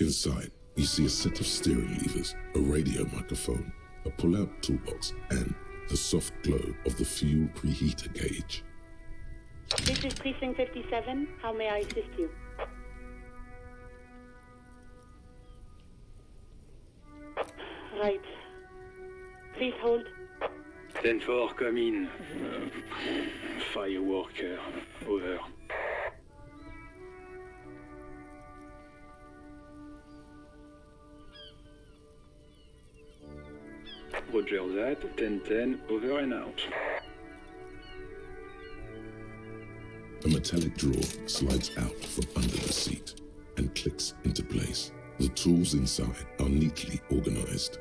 Inside, you see a set of steering levers, a radio microphone, a pull-out toolbox, and the soft glow of the fuel preheater gauge. This is Precinct 57. How may I assist you? Right. Please hold. 10-4, come in. Fireworker, over. Roger that, 10-10, over and out. A metallic drawer slides out from under the seat and clicks into place. The tools inside are neatly organized.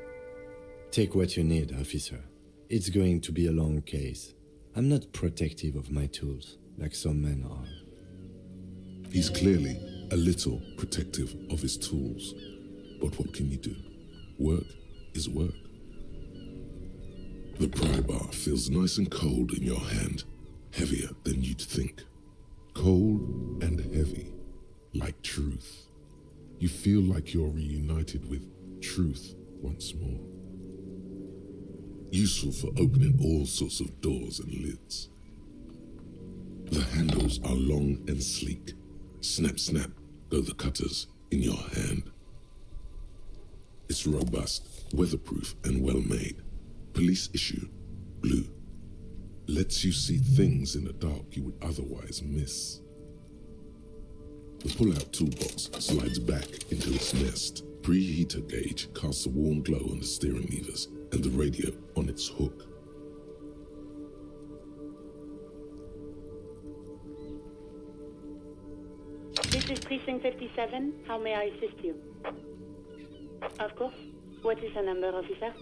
Take what you need, officer. It's going to be a long case. I'm not protective of my tools, like some men are. He's clearly a little protective of his tools. But what can you do? Work is work. The pry bar feels nice and cold in your hand, heavier than you'd think. Cold and heavy, like truth. You feel like you're reunited with truth once more. Useful for opening all sorts of doors and lids. The handles are long and sleek. Snap, snap, go the cutters in your hand. It's robust, weatherproof, and well-made. Police issue, blue. Lets you see things in the dark you would otherwise miss. The pull-out toolbox slides back into its nest. Preheater gauge casts a warm glow on the steering levers and the radio on its hook. This is Precinct 57. How may I assist you? Of course. What is her number, officer?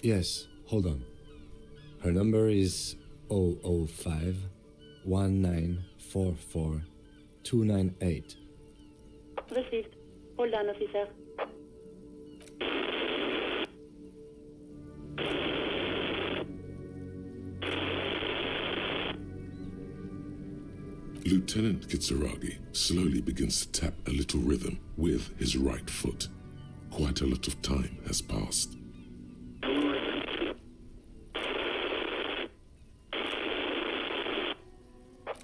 Yes, hold on. Her number is 005 1944 298. Received. Hold on, officer. Lieutenant Kitsuragi slowly begins to tap a little rhythm with his right foot. Quite a lot of time has passed.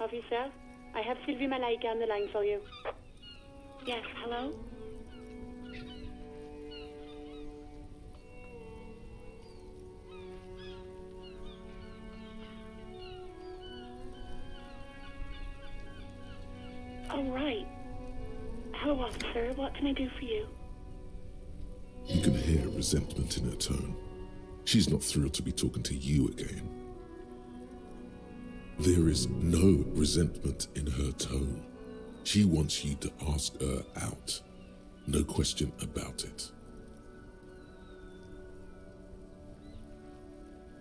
Officer, I have Sylvie Malaika on the line for you. Yes, hello? Oh, right. Hello, officer. What can I do for you? You can hear resentment in her tone. She's not thrilled to be talking to you again. There is no resentment in her tone. She wants you to ask her out. No question about it.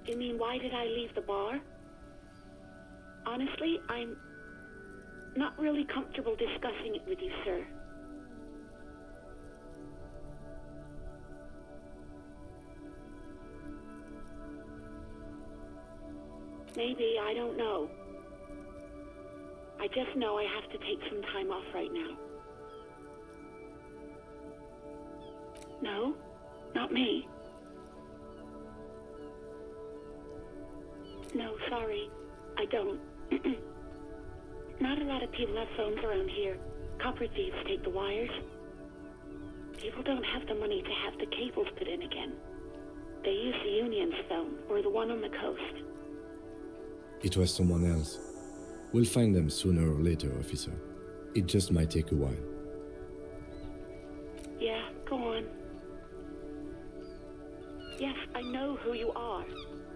You mean, why did I leave the bar? Honestly, I'm not really comfortable discussing it with you, sir. Maybe, I don't know. I just know I have to take some time off right now. No, not me. No, sorry, I don't. Not a lot of people have phones around here. Copper thieves take the wires. People don't have the money to have the cables put in again. They use the Union's phone, or the one on the coast. It was someone else. We'll find them sooner or later, officer. It just might take a while. Yeah, go on. Yes, I know who you are.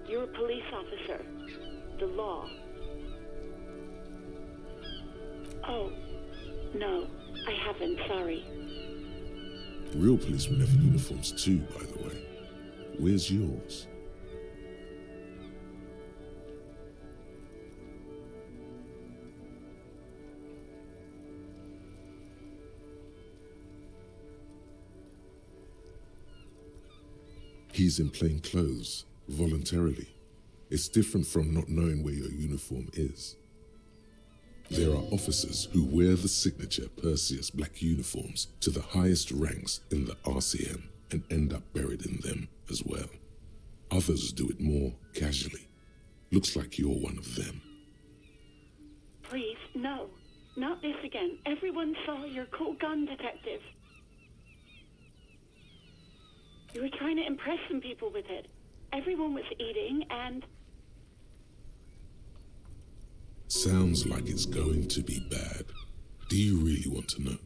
You're a police officer. The law. Oh, no, I haven't, sorry. Real policemen have uniforms too, by the way. Where's yours? He's in plain clothes, voluntarily. It's different from not knowing where your uniform is. There are officers who wear the signature Perseus black uniforms to the highest ranks in the RCM and end up buried in them as well. Others do it more casually. Looks like you're one of them. Please, no. Not this again. Everyone saw your cool gun detective. You were trying to impress some people with it. Everyone was eating and... Sounds like it's going to be bad. Do you really want to know?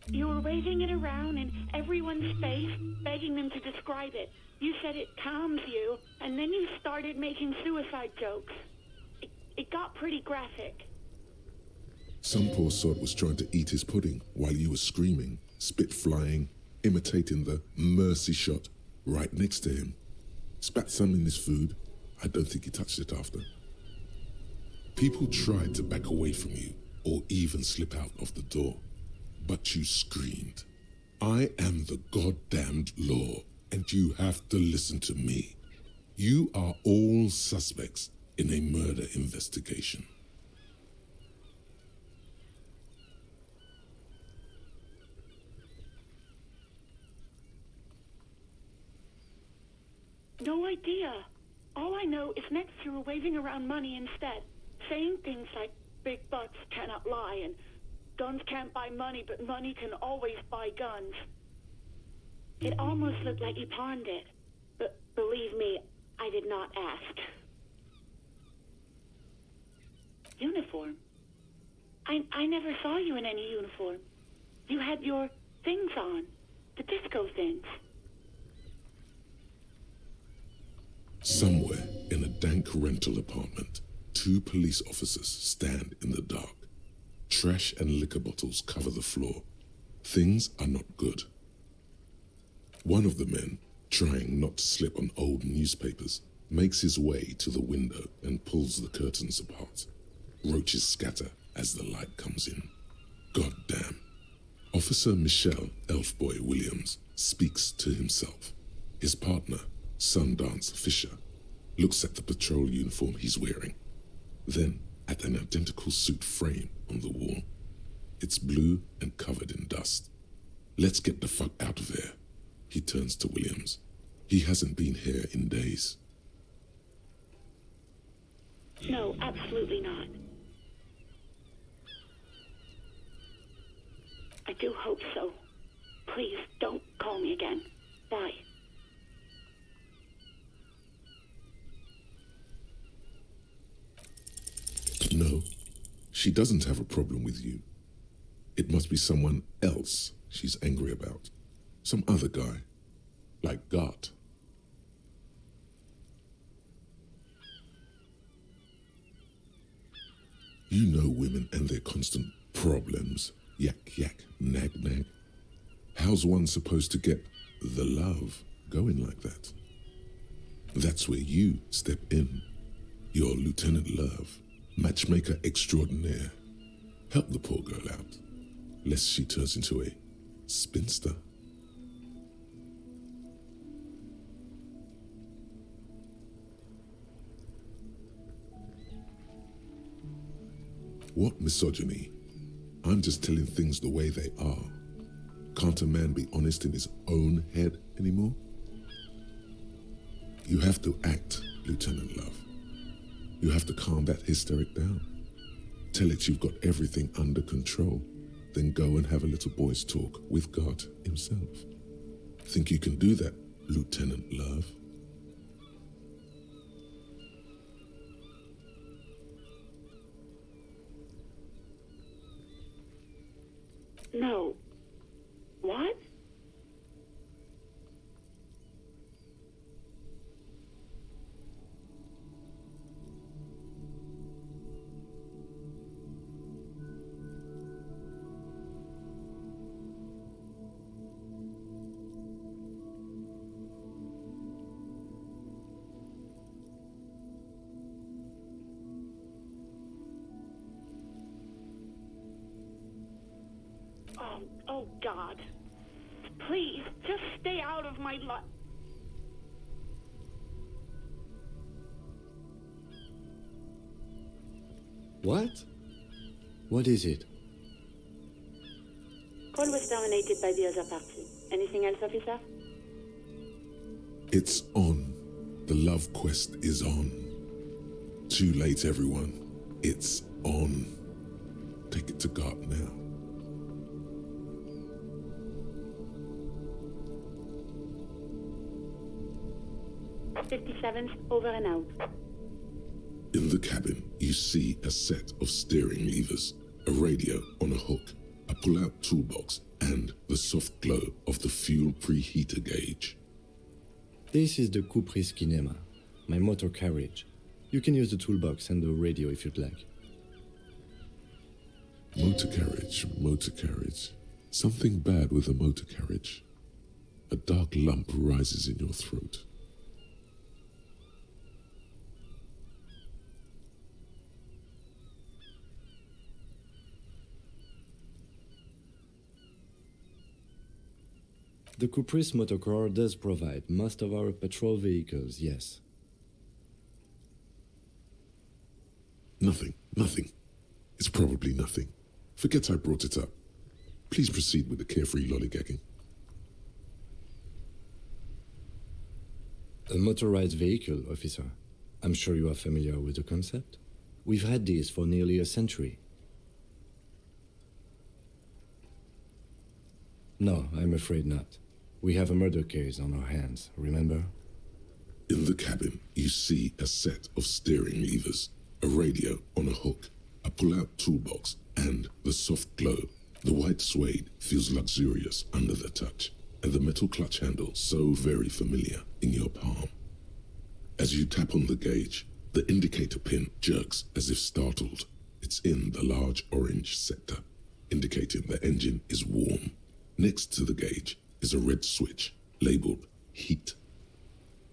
You were waving it around in everyone's face, begging them to describe it. You said it calms you, and then you started making suicide jokes. It got pretty graphic. Some poor sod was trying to eat his pudding while you were screaming, spit flying, imitating the mercy shot right next to him. Spat some in his food. I don't think he touched it after. People tried to back away from you or even slip out of the door, but you screamed, "I am the goddamned law, and you have to listen to me. You are all suspects in a murder investigation." No idea. All I know is next you were waving around money instead, saying things like big bucks cannot lie and guns can't buy money, but money can always buy guns. It almost looked like you pawned it, but believe me, I did not ask. Uniform? I never saw you in any uniform. You had your things on, the disco things. Somewhere in a dank rental apartment, 2 police officers stand in the dark. Trash and liquor bottles cover the floor. Things are not good. One of the men, trying not to slip on old newspapers, makes his way to the window and pulls the curtains apart. Roaches scatter as the light comes in. Goddamn. Officer Michelle Elfboy Williams speaks to himself. His partner, Sundance Fisher, looks at the patrol uniform he's wearing, then at an identical suit frame on the wall. It's blue and covered in dust. "Let's get the fuck out of there." He turns to Williams. He hasn't been here in days. No, absolutely not. I do hope so. Please, don't call me again. Bye. No, she doesn't have a problem with you. It must be someone else she's angry about. Some other guy. Like Gart. You know women and their constant problems. Yak, yak, nag, nag. How's one supposed to get the love going like that? That's where you step in. You're Lieutenant Love, matchmaker extraordinaire. Help the poor girl out, lest she turns into a spinster. What misogyny? I'm just telling things the way they are. Can't a man be honest in his own head anymore? You have to act, Lieutenant Love. You have to calm that hysteric down. Tell it you've got everything under control. Then go and have a little boys' talk with God himself. Think you can do that, Lieutenant Love? No. What? Oh, God. Please, just stay out of my life. What? What is it? Call was terminated by the other party. Anything else, officer? It's on. The love quest is on. Too late, everyone. It's on. Take it to God now. '57's over and out. In the cabin, you see a set of steering levers, a radio on a hook, a pull-out toolbox, and the soft glow of the fuel preheater gauge. This is the Kupris Kinema, my motor carriage. You can use the toolbox and the radio if you'd like. Motor carriage, motor carriage. Something bad with a motor carriage. A dark lump rises in your throat. The Kupris motorcar does provide most of our patrol vehicles, yes. Nothing. It's probably nothing. Forget I brought it up. Please proceed with the carefree lollygagging. A motorized vehicle, officer. I'm sure you are familiar with the concept. We've had these for nearly a century. No, I'm afraid not. We have a murder case on our hands, remember? In the cabin, you see a set of steering levers, a radio on a hook, a pull-out toolbox, and the soft glow. The white suede feels luxurious under the touch, and the metal clutch handle so very familiar in your palm. As you tap on the gauge, the indicator pin jerks as if startled. It's in the large orange sector, indicating the engine is warm. Next to the gauge is a red switch labeled heat.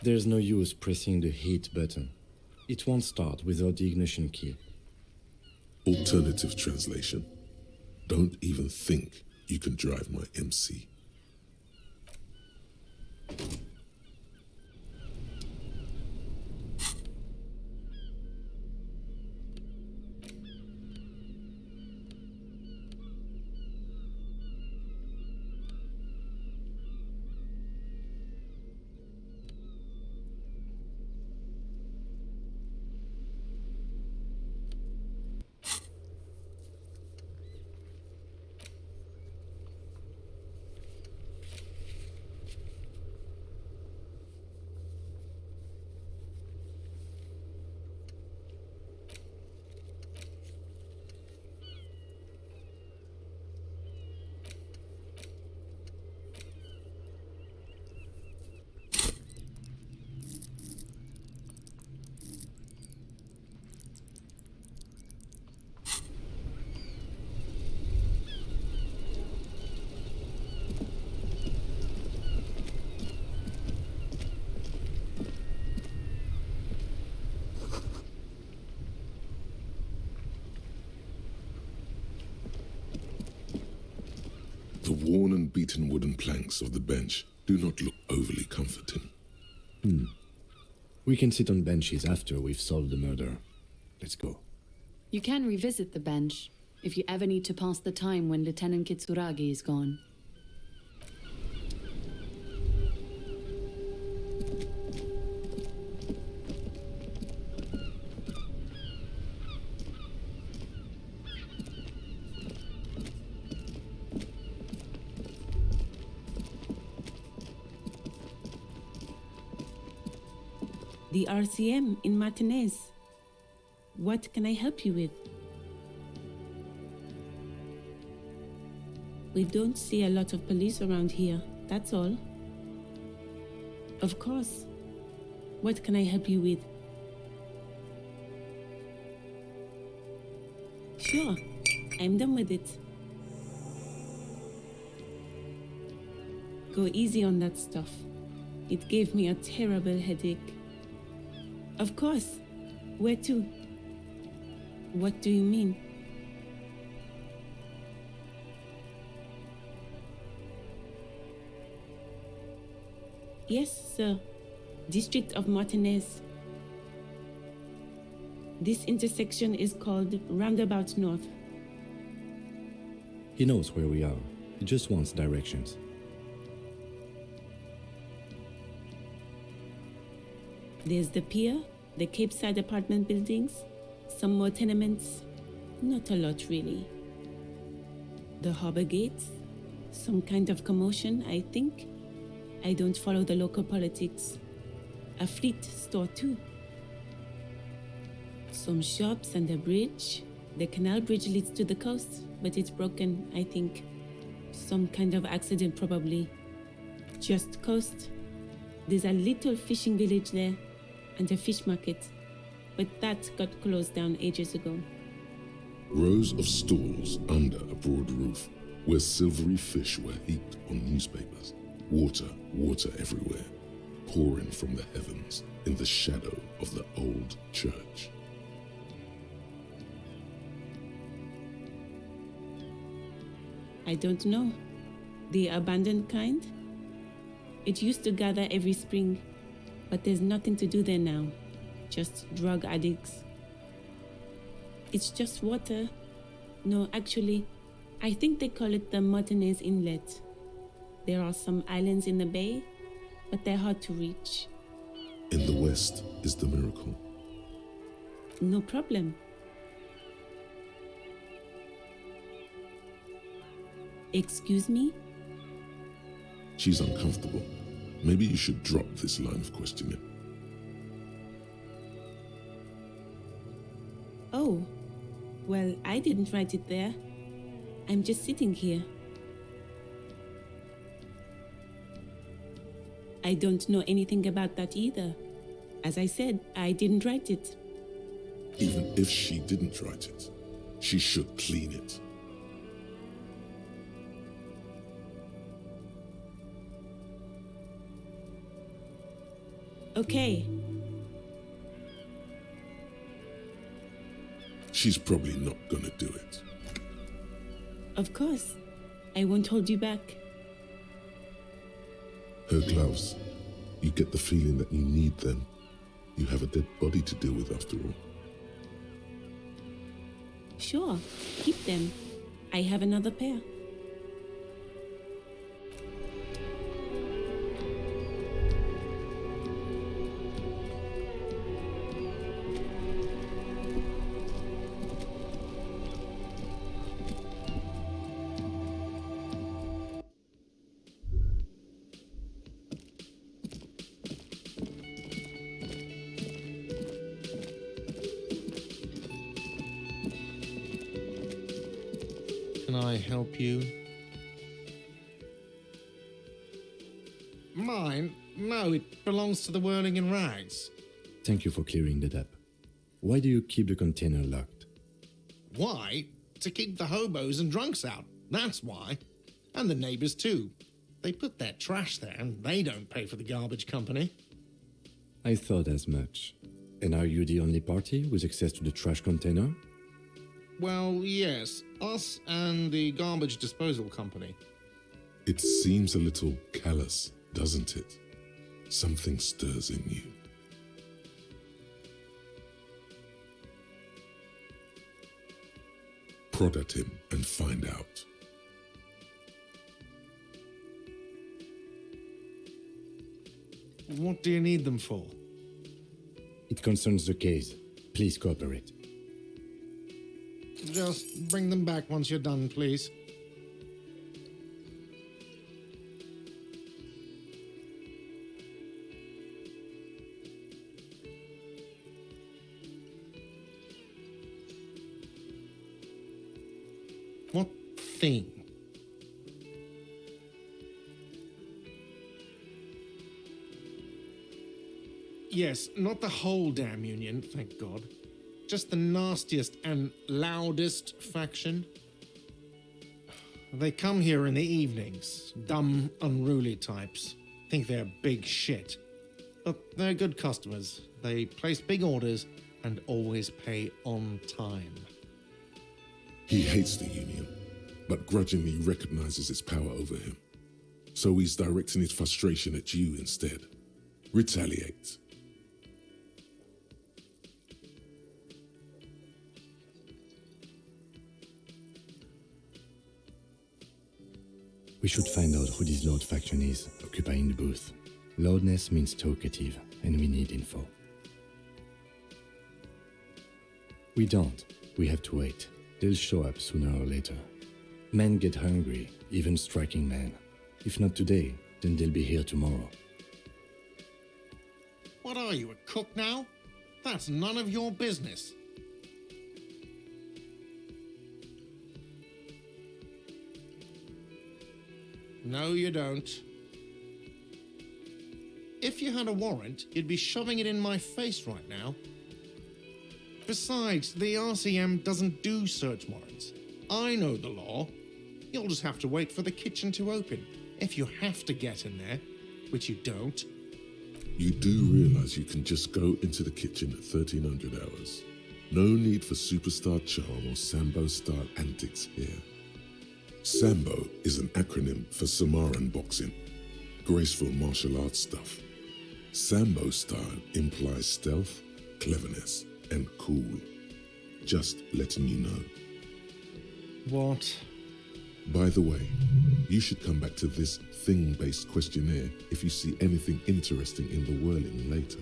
There's no use pressing the heat button. It won't start without the ignition key. Alternative translation. Don't even think you can drive my MC. The worn and beaten wooden planks of the bench do not look overly comforting. We can sit on benches after we've solved the murder. Let's go. You can revisit the bench if you ever need to pass the time when Lieutenant Kitsuragi is gone. The RCM in Martinez. What can I help you with? We don't see a lot of police around here, that's all. Of course. What can I help you with? Sure, I'm done with it. Go easy on that stuff. It gave me a terrible headache. Of course. Where to? What do you mean? Yes, sir. District of Martinez. This intersection is called Roundabout North. He knows where we are. He just wants directions. There's the pier, the Cape Side apartment buildings, some more tenements. Not a lot, really. The harbor gates, some kind of commotion, I think. I don't follow the local politics. A fleet store, too. Some shops and a bridge. The canal bridge leads to the coast, but it's broken, I think. Some kind of accident, probably. Just coast. There's a little fishing village there, and a fish market, but that got closed down ages ago. Rows of stalls under a broad roof where silvery fish were heaped on newspapers. Water, water everywhere, pouring from the heavens in the shadow of the old church. I don't know. The abandoned kind? It used to gather every spring, but there's nothing to do there now. Just drug addicts. It's just water. No, actually, I think they call it the Martinez Inlet. There are some islands in the bay, but they're hard to reach. In the west is the miracle. No problem. Excuse me? She's uncomfortable. Maybe you should drop this line of questioning. Oh, well, I didn't write it there. I'm just sitting here. I don't know anything about that either. As I said, I didn't write it. Even if she didn't write it, she should clean it. Okay. She's probably not gonna do it. Of course. I won't hold you back. Her gloves. You get the feeling that you need them. You have a dead body to deal with after all. Sure, keep them. I have another pair. Can I help you? Mine? No, it belongs to the Whirling in Rags. Thank you for clearing that up. Why do you keep the container locked? Why? To keep the hobos and drunks out. That's why. And the neighbors too. They put their trash there and they don't pay for the garbage company. I thought as much. And are you the only party with access to the trash container? Well, yes. Us and the garbage disposal company. It seems a little callous, doesn't it? Something stirs in you. Prod at him and find out. What do you need them for? It concerns the case. Please cooperate. Just bring them back once you're done, please. What thing? Yes, not the whole damn union, thank God. Just the nastiest and loudest faction. They come here in the evenings, dumb, unruly types. Think they're big shit. But they're good customers. They place big orders and always pay on time. He hates the union, but grudgingly recognizes its power over him. So he's directing his frustration at you instead. Retaliate. We should find out who this Lord faction is occupying the booth. Loudness means talkative, and we need info. We don't. We have to wait. They'll show up sooner or later. Men get hungry, even striking men. If not today, then they'll be here tomorrow. What are you, a cook now? That's none of your business. No, you don't. If you had a warrant, you'd be shoving it in my face right now. Besides, the RCM doesn't do search warrants. I know the law. You'll just have to wait for the kitchen to open. If you have to get in there, which you don't. You do realize you can just go into the kitchen at 1300 hours. No need for superstar charm or Sambo-style antics here. Sambo is an acronym for Samaran boxing, graceful martial arts stuff. Sambo style implies stealth, cleverness, and cool. Just letting you know. What? By the way, you should come back to this thing-based questionnaire if you see anything interesting in the whirling later.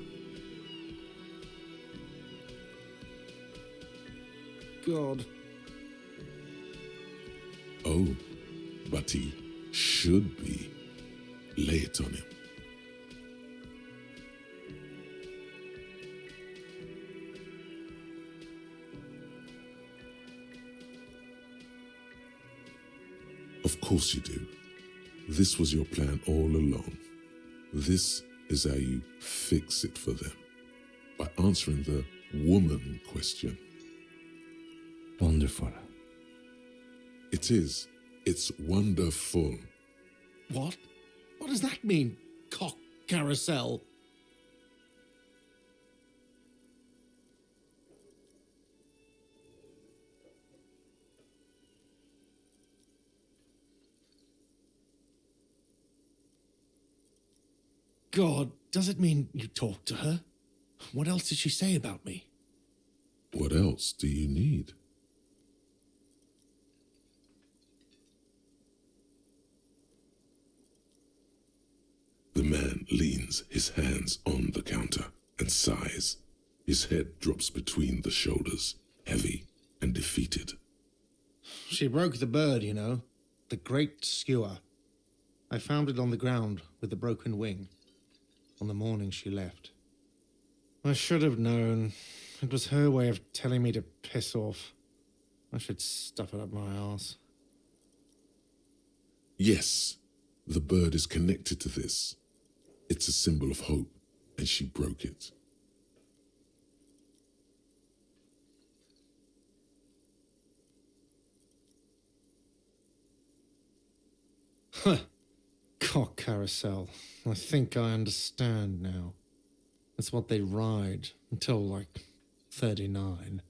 God. Oh, but he should be. Lay it on him. Of course you do. This was your plan all along. This is how you fix it for them. By answering the woman question. Wonderful. It is. It's wonderful. What? What does that mean? Cock carousel? God, does it mean you talked to her? What else did she say about me? What else do you need? The man leans his hands on the counter and sighs. His head drops between the shoulders, heavy and defeated. She broke the bird, you know. The great skewer. I found it on the ground with the broken wing. On the morning she left. I should have known. It was her way of telling me to piss off. I should stuff it up my arse. Yes, the bird is connected to this. It's a symbol of hope, and she broke it. Huh. Cock carousel. I think I understand now. That's what they ride until, like, 39.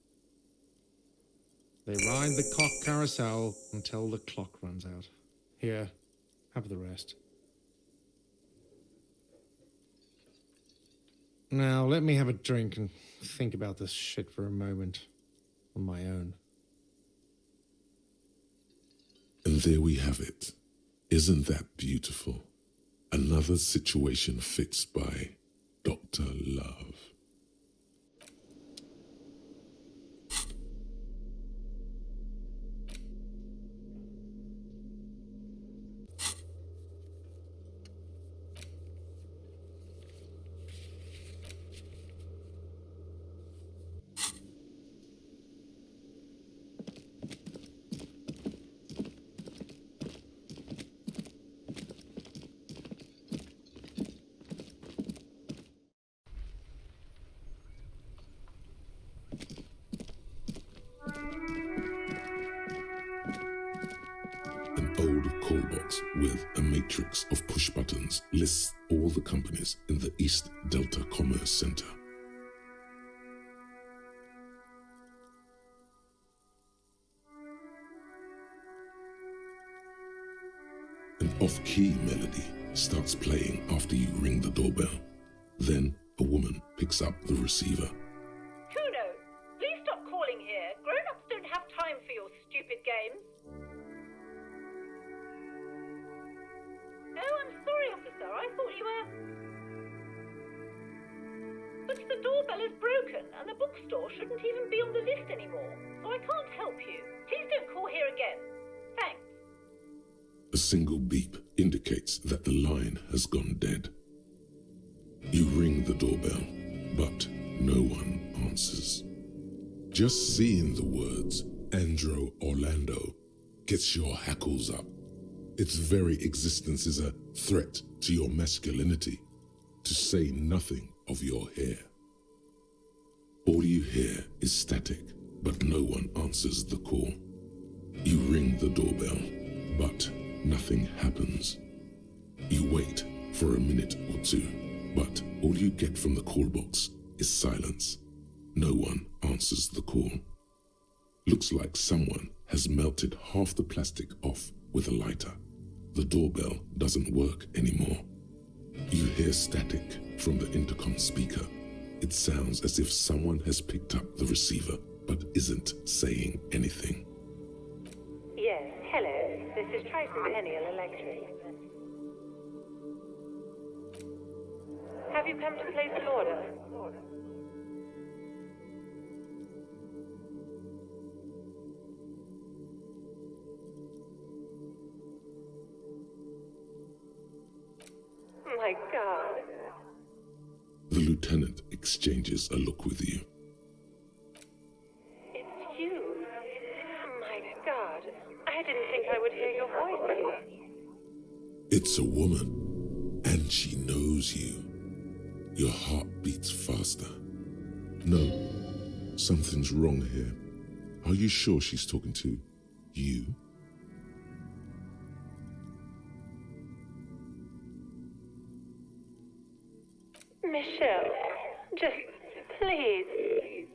They ride the cock carousel until the clock runs out. Here, have the rest. Now, let me have a drink and think about this shit for a moment. On my own. And there we have it. Isn't that beautiful? Another situation fixed by Dr. Love. An old call box with a matrix of push buttons lists all the companies in the East Delta Commerce Center. An off-key melody starts playing after you ring the doorbell. Then a woman picks up the receiver. Kuno, please stop calling here. Grown-ups don't have time for your stupid games. I'm sorry, officer. I thought you were... But the doorbell is broken, and the bookstore shouldn't even be on the list anymore, so I can't help you. Please don't call here again. Thanks. A single beep indicates that the line has gone dead. You ring the doorbell, but no one answers. Just seeing the words Andro Orlando gets your hackles up. Its very existence is a threat to your masculinity, to say nothing of your hair. All you hear is static, but no one answers the call. You ring the doorbell, but nothing happens. You wait for a minute or two, but all you get from the call box is silence. No one answers the call. Looks like someone has melted half the plastic off with a lighter. The doorbell doesn't work anymore. You hear static from the intercom speaker. It sounds as if someone has picked up the receiver but isn't saying anything. Yes, hello. This is Tricentennial Electric. Have you come to place an order? My God. The lieutenant exchanges a look with you. It's you. My God. I didn't think I would hear your voice here. It's a woman, and she knows you. Your heart beats faster. No, something's wrong here. Are you sure she's talking to you? Michelle, just please.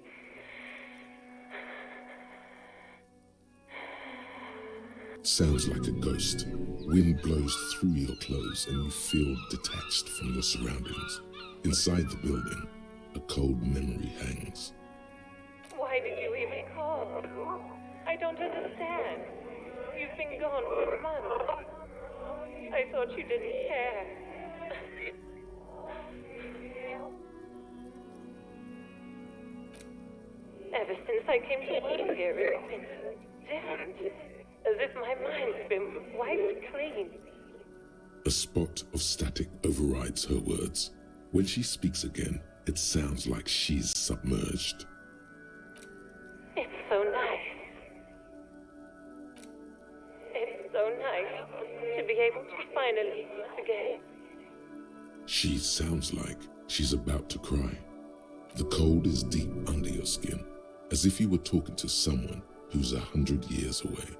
Sounds like a ghost. Wind blows through your clothes and you feel detached from your surroundings. Inside the building, a cold memory hangs. Why did you even call? I don't understand. You've been gone for months. I thought you didn't care. Ever since I came to work here, it's been different. As if my mind's been wiped clean. A spot of static overrides her words. When she speaks again, it sounds like she's submerged. It's so nice. It's so nice to be able to finally meet again. She sounds like she's about to cry. The cold is deep under your skin, as if you were talking to someone who's 100 years away.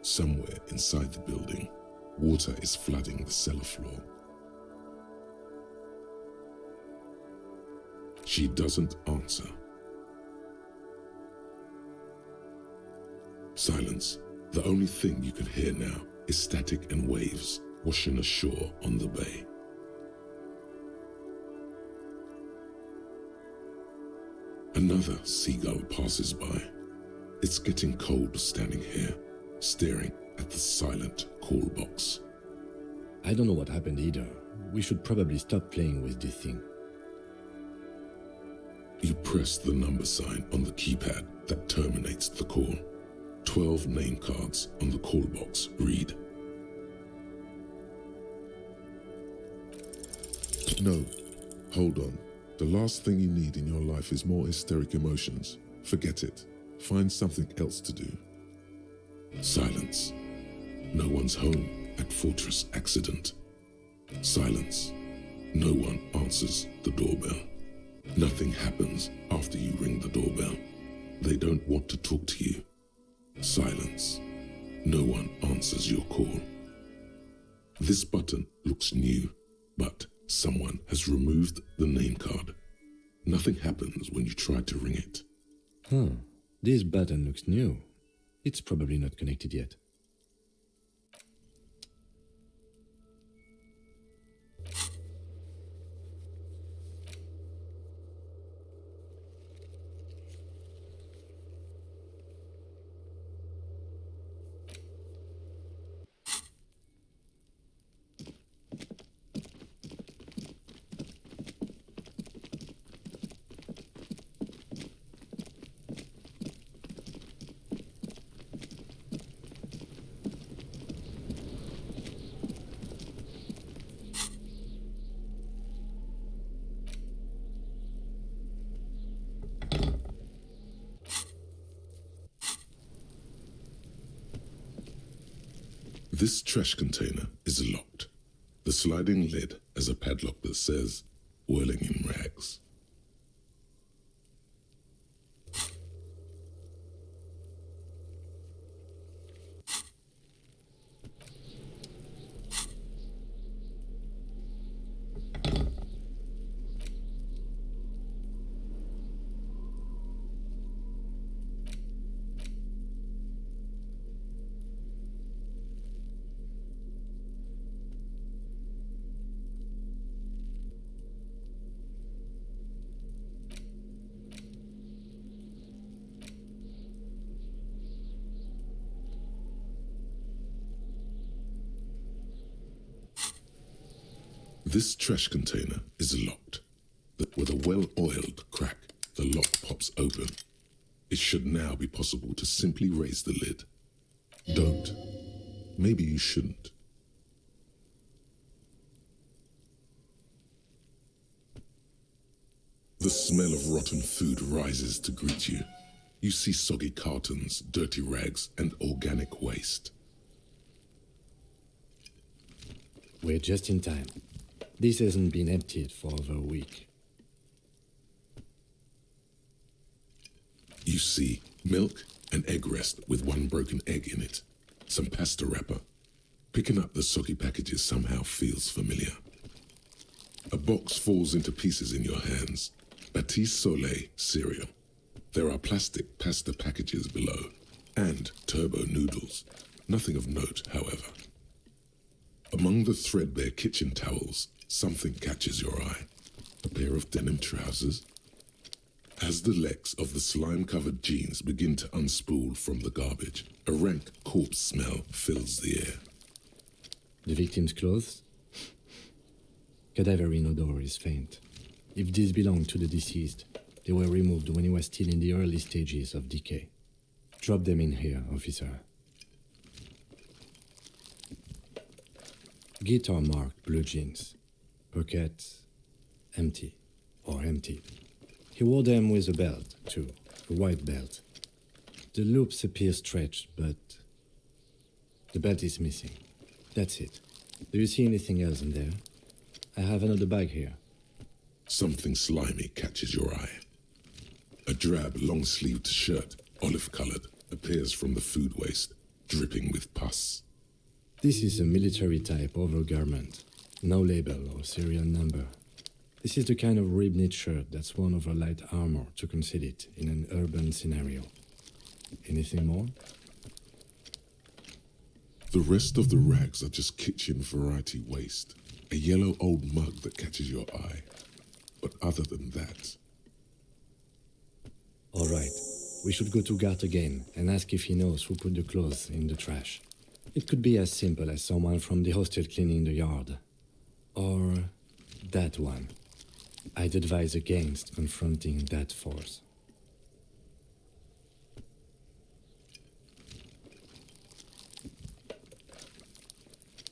Somewhere inside the building, water is flooding the cellar floor. She doesn't answer. Silence. The only thing you can hear now is static and waves washing ashore on the bay. Another seagull passes by. It's getting cold standing here, staring at the silent call box. I don't know what happened either. We should probably stop playing with this thing. You press the number sign on the keypad that terminates the call. 12 name cards on the call box read. No, hold on. The last thing you need in your life is more hysteric emotions. Forget it. Find something else to do. Silence. No one's home at Fortress Accident. Silence. No one answers the doorbell. Nothing happens after you ring the doorbell. They don't want to talk to you. Silence. No one answers your call. This button looks new, but someone has removed the name card. Nothing happens when you try to ring it. This button looks new. It's probably not connected yet. This trash container is locked. The sliding lid has a padlock that says, whirling in rags. This trash container is locked. With a well-oiled crack, the lock pops open. It should now be possible to simply raise the lid. Don't. Maybe you shouldn't. The smell of rotten food rises to greet you. You see soggy cartons, dirty rags, and organic waste. We're just in time. This hasn't been emptied for over a week. You see milk and egg rest with one broken egg in it. Some pasta wrapper. Picking up the soggy packages somehow feels familiar. A box falls into pieces in your hands. Batiste Soleil cereal. There are plastic pasta packages below. And turbo noodles. Nothing of note, however. Among the threadbare kitchen towels, something catches your eye. A pair of denim trousers. As the legs of the slime-covered jeans begin to unspool from the garbage, a rank corpse smell fills the air. The victim's clothes? Cadaverine odor is faint. If these belong to the deceased, they were removed when he was still in the early stages of decay. Drop them in here, officer. Guitar marked blue jeans. Pockets empty or empty. He wore them with a belt, too, a white belt. The loops appear stretched, but the belt is missing. That's it. Do you see anything else in there? I have another bag here. Something slimy catches your eye. A drab, long-sleeved shirt, olive-colored, appears from the food waste, dripping with pus. This is a military-type overgarment. No label or serial number. This is the kind of rib-knit shirt that's worn over light armor to conceal it in an urban scenario. Anything more? The rest of the rags are just kitchen variety waste. A yellow old mug that catches your eye. But other than that... All right. We should go to Gart again and ask if he knows who put the clothes in the trash. It could be as simple as someone from the hostel cleaning the yard. Or that one. I'd advise against confronting that force.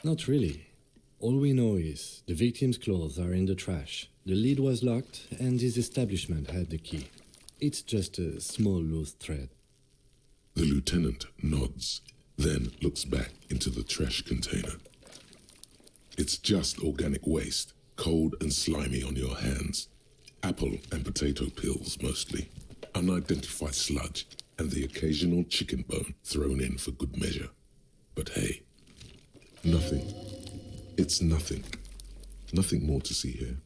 Not really. All we know is the victim's clothes are in the trash, the lid was locked, and his establishment had the key. It's just a small loose thread. The lieutenant nods, then looks back into the trash container. It's just organic waste, cold and slimy on your hands. Apple and potato peels, mostly. Unidentified sludge, and the occasional chicken bone thrown in for good measure. But hey, nothing. It's nothing. Nothing more to see here.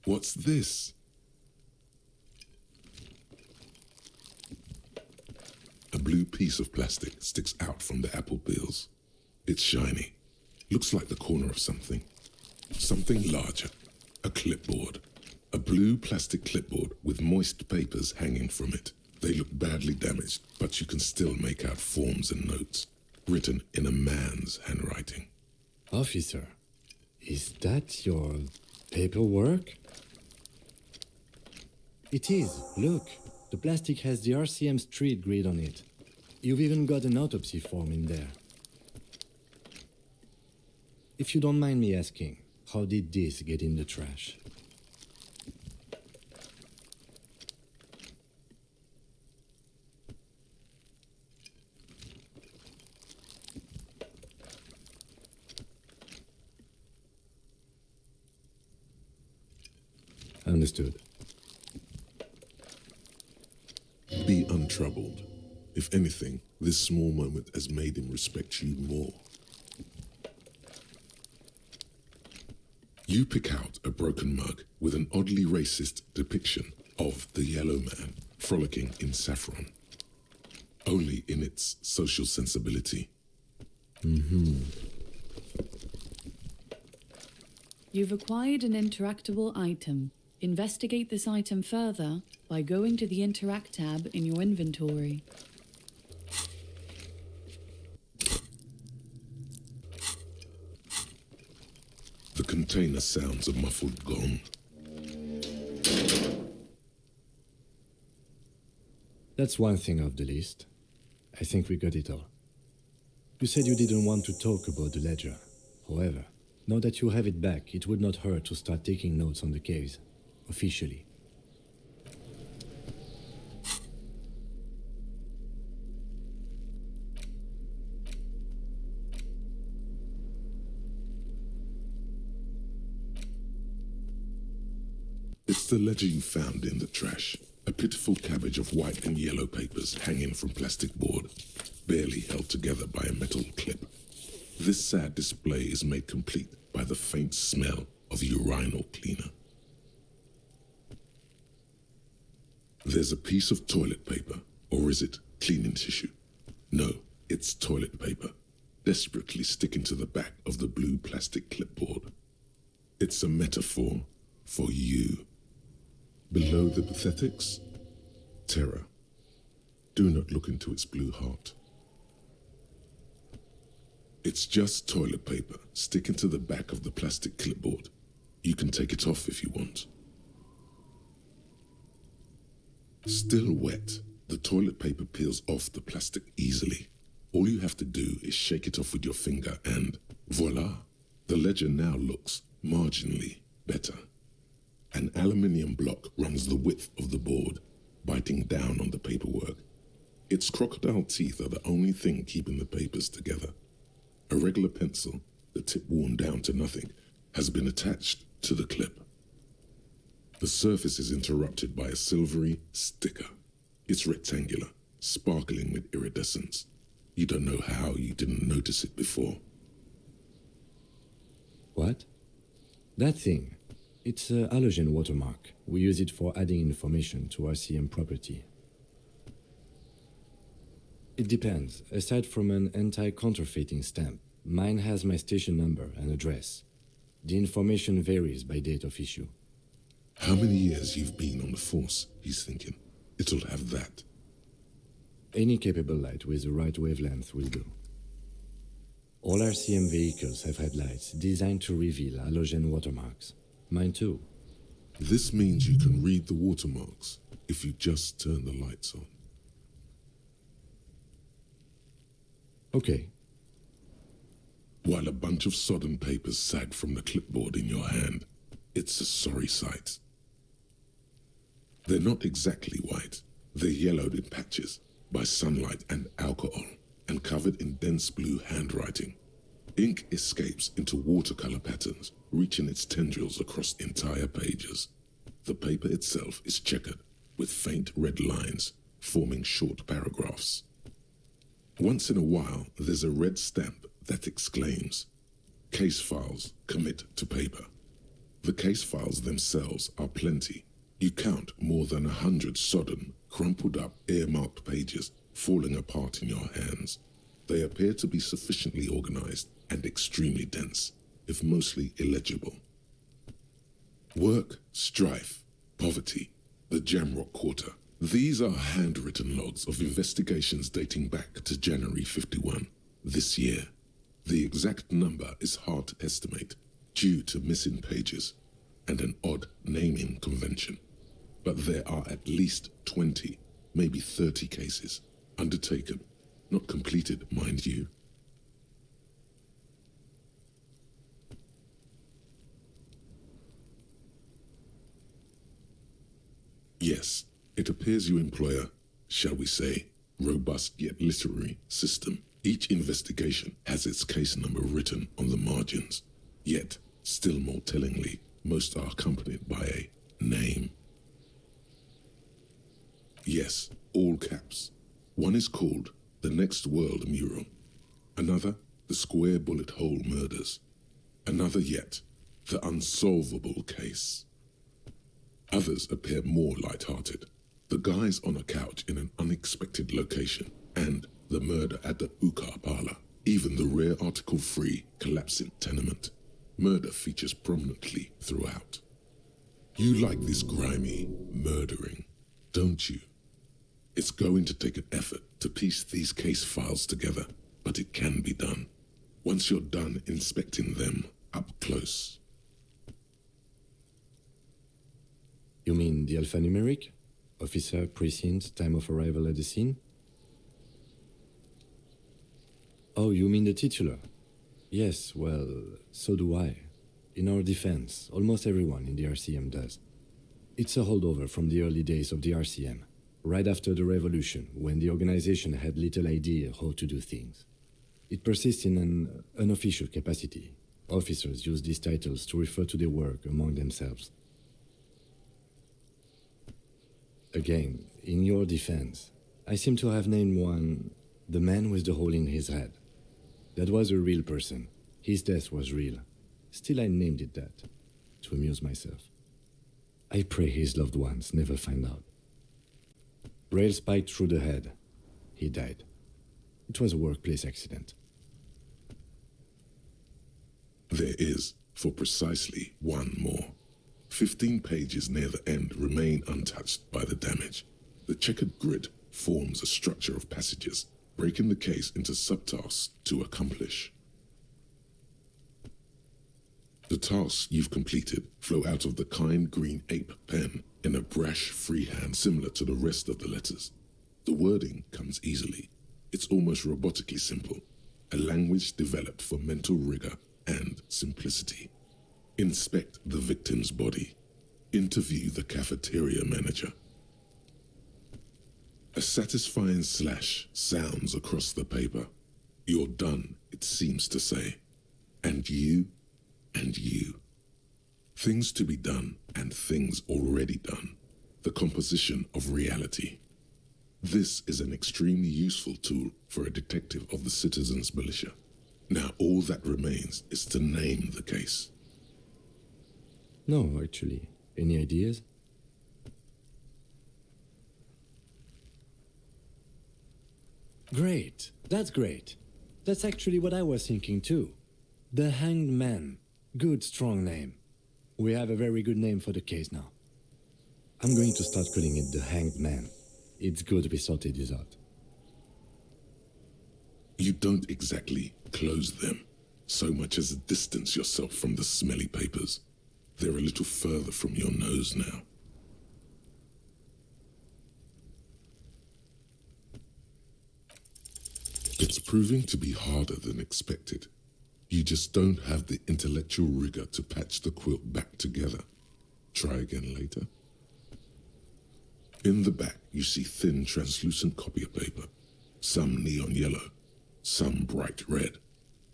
What's this? A blue piece of plastic sticks out from the apple peels. It's shiny. Looks like the corner of something. Something larger. A clipboard. A blue plastic clipboard with moist papers hanging from it. They look badly damaged, but you can still make out forms and notes, written in a man's handwriting. Officer, is that your paperwork? It is. Look, the plastic has the RCM street grid on it. You've even got an autopsy form in there. If you don't mind me asking, how did this get in the trash? Understood. Be untroubled. If anything, this small moment has made him respect you more. You pick out a broken mug with an oddly racist depiction of the yellow man frolicking in saffron, only in its social sensibility. You've acquired an interactable item. Investigate this item further by going to the Interact tab in your inventory. The container sounds a muffled gong. That's one thing off the list. I think we got it all. You said you didn't want to talk about the ledger. However, now that you have it back, it would not hurt to start taking notes on the case, officially. It's the ledger you found in the trash. A pitiful cabbage of white and yellow papers hanging from plastic board, barely held together by a metal clip. This sad display is made complete by the faint smell of urinal cleaner. There's a piece of toilet paper, or is it cleaning tissue? No, it's toilet paper, desperately sticking to the back of the blue plastic clipboard. It's a metaphor for you. Below the pathetics, terror. Do not look into its blue heart. It's just toilet paper sticking to the back of the plastic clipboard. You can take it off if you want. Still wet, the toilet paper peels off the plastic easily. All you have to do is shake it off with your finger and voila! The ledger now looks marginally better. An aluminium block runs the width of the board, biting down on the paperwork. Its crocodile teeth are the only thing keeping the papers together. A regular pencil, the tip worn down to nothing, has been attached to the clip. The surface is interrupted by a silvery sticker. It's rectangular, sparkling with iridescence. You don't know how you didn't notice it before. What? That thing. It's a halogen watermark. We use it for adding information to RCM property. It depends. Aside from an anti-counterfeiting stamp, mine has my station number and address. The information varies by date of issue. How many years you've been on the force, he's thinking. It'll have that. Any capable light with the right wavelength will do. All RCM vehicles have headlights designed to reveal halogen watermarks. Mine too. This means you can read the watermarks if you just turn the lights on. Okay. While a bunch of sodden papers sag from the clipboard in your hand, it's a sorry sight. They're not exactly white. They're yellowed in patches by sunlight and alcohol and covered in dense blue handwriting. Ink escapes into watercolor patterns, reaching its tendrils across entire pages. The paper itself is checkered with faint red lines forming short paragraphs. Once in a while, there's a red stamp that exclaims, "Case files commit to paper." The case files themselves are plenty. You count more than 100 sodden, crumpled up, earmarked pages falling apart in your hands. They appear to be sufficiently organized and extremely dense, if mostly illegible. Work, strife, poverty, the Jamrock Quarter. These are handwritten logs of investigations dating back to January 51, this year. The exact number is hard to estimate due to missing pages and an odd naming convention. But there are at least 20, maybe 30 cases undertaken, not completed, mind you. Yes, it appears you employ a, shall we say, robust yet literary system. Each investigation has its case number written on the margins. Yet, still more tellingly, most are accompanied by a name. Yes, all caps. One is called The Next World Mural. Another, The Square Bullet Hole Murders. Another yet, The Unsolvable Case. Others appear more light-hearted. The guys on a couch in an unexpected location, and The Murder at the Ukar Parlor. Even the rare article-free collapsing tenement. Murder features prominently throughout. You like this grimy murdering, don't you? It's going to take an effort to piece these case files together, but it can be done. Once you're done inspecting them up close. You mean the alphanumeric? Officer, precinct, time of arrival at the scene? Oh, you mean the titular? Yes, well, so do I. In our defense, almost everyone in the RCM does. It's a holdover from the early days of the RCM, right after the revolution, when the organization had little idea how to do things. It persists in an unofficial capacity. Officers use these titles to refer to their work among themselves. Again, in your defense, I seem to have named one the man with the hole in his head. That was a real person. His death was real. Still, I named it that, to amuse myself. I pray his loved ones never find out. Rail spiked through the head. He died. It was a workplace accident. There is, for precisely one more. 15 pages near the end remain untouched by the damage. The checkered grid forms a structure of passages, breaking the case into subtasks to accomplish. The tasks you've completed flow out of the kind green ape pen in a brash freehand similar to the rest of the letters. The wording comes easily. It's almost robotically simple, a language developed for mental rigor and simplicity. Inspect the victim's body. Interview the cafeteria manager. A satisfying slash sounds across the paper. You're done, it seems to say. And you, and you. Things to be done and things already done. The composition of reality. This is an extremely useful tool for a detective of the citizens' militia. Now all that remains is to name the case. No, actually. Any ideas? Great. That's great. That's actually what I was thinking too. The Hanged Man. Good, strong name. We have a very good name for the case now. I'm going to start calling it the Hanged Man. It's good we sorted this out. You don't exactly close them, so much as distance yourself from the smelly papers. They're a little further from your nose now. It's proving to be harder than expected. You just don't have the intellectual rigor to patch the quilt back together. Try again later. In the back, you see thin, translucent copier paper. Some neon yellow, some bright red,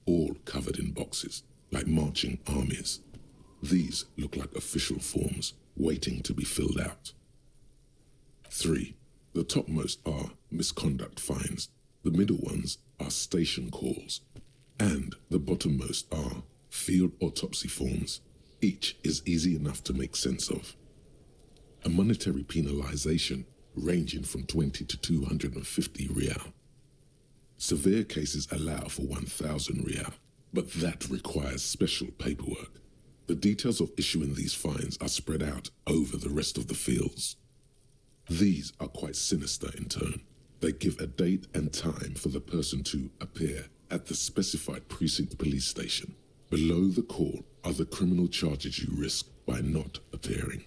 all covered in boxes, like marching armies. These look like official forms, waiting to be filled out. 3. The topmost are misconduct fines. The middle ones are station calls. And the bottommost are field autopsy forms. Each is easy enough to make sense of. A monetary penalization ranging from 20 to 250 real. Severe cases allow for 1,000 real, but that requires special paperwork. The details of issuing these fines are spread out over the rest of the fields. These are quite sinister in turn. They give a date and time for the person to appear at the specified precinct police station. Below the call are the criminal charges you risk by not appearing.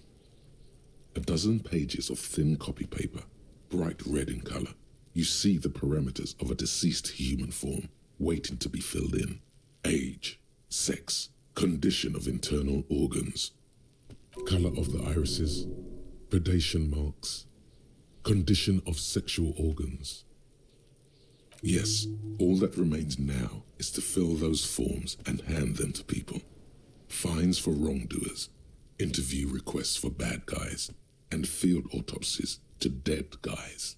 A dozen pages of thin copy paper, bright red in color. You see the parameters of a deceased human form waiting to be filled in. Age, sex, condition of internal organs, color of the irises, predation marks, condition of sexual organs. Yes, all that remains now is to fill those forms and hand them to people. Fines for wrongdoers, interview requests for bad guys, and field autopsies to dead guys.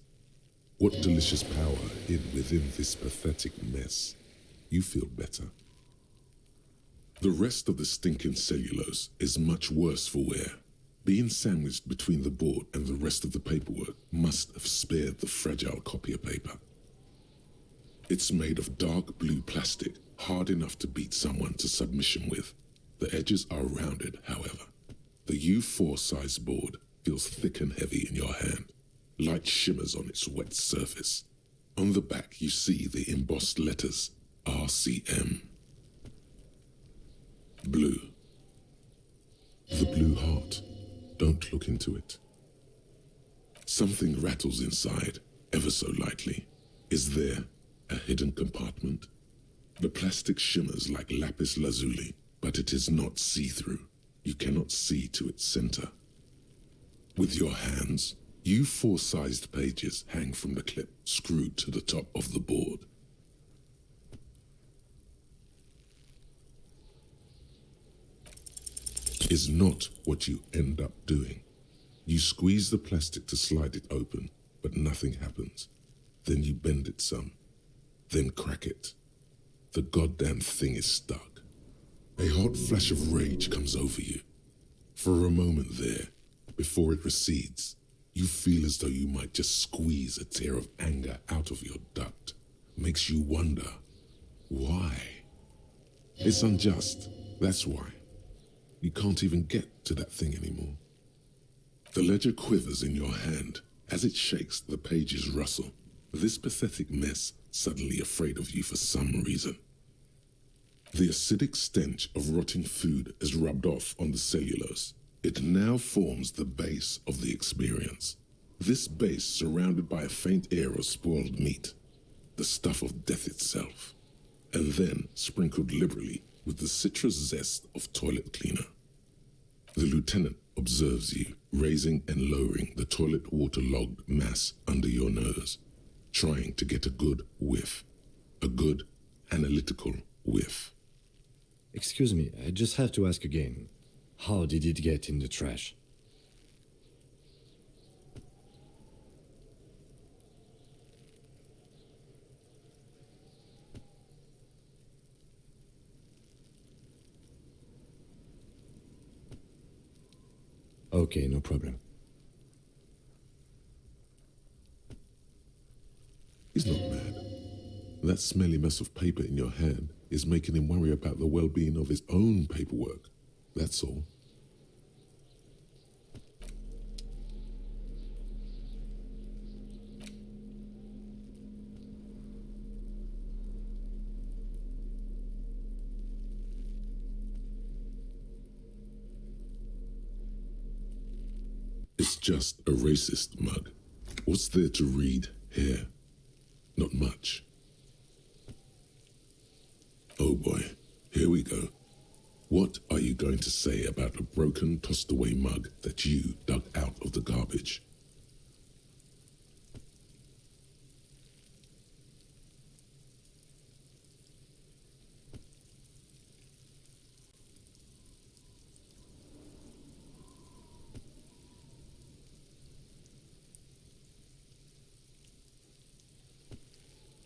What delicious power hid within this pathetic mess. You feel better. The rest of the stinking cellulose is much worse for wear. Being sandwiched between the board and the rest of the paperwork must have spared the fragile copier paper. It's made of dark blue plastic, hard enough to beat someone to submission with. The edges are rounded, however. The U4 size board feels thick and heavy in your hand. Light shimmers on its wet surface. On the back, you see the embossed letters, RCM. Blue. The blue heart. Don't look into it. Something rattles inside, ever so lightly. Is there a hidden compartment? The plastic shimmers like lapis lazuli, but it is not see-through. You cannot see to its center. With your hands, U4-sized pages hang from the clip screwed to the top of the board. Is not what you end up doing. You squeeze the plastic to slide it open, but nothing happens. Then you bend it some, then crack it. The goddamn thing is stuck. A hot flash of rage comes over you. For a moment there, before it recedes, you feel as though you might just squeeze a tear of anger out of your duct. Makes you wonder, why? It's unjust, that's why. You can't even get to that thing anymore. The ledger quivers in your hand. As it shakes, the pages rustle. This pathetic mess suddenly afraid of you for some reason. The acidic stench of rotting food is rubbed off on the cellulose. It now forms the base of the experience. This base surrounded by a faint air of spoiled meat, the stuff of death itself, and then sprinkled liberally with the citrus zest of toilet cleaner. The lieutenant observes you, raising and lowering the toilet water-logged mass under your nose, trying to get a good whiff, a good analytical whiff. Excuse me, I just have to ask again. How did it get in the trash? Okay, no problem. He's not mad. That smelly mess of paper in your hand is making him worry about the well-being of his own paperwork. That's all. It's just a racist mug. What's there to read here? Not much. Oh boy, here we go. What are you going to say about a broken, tossed-away mug that you dug out of the garbage?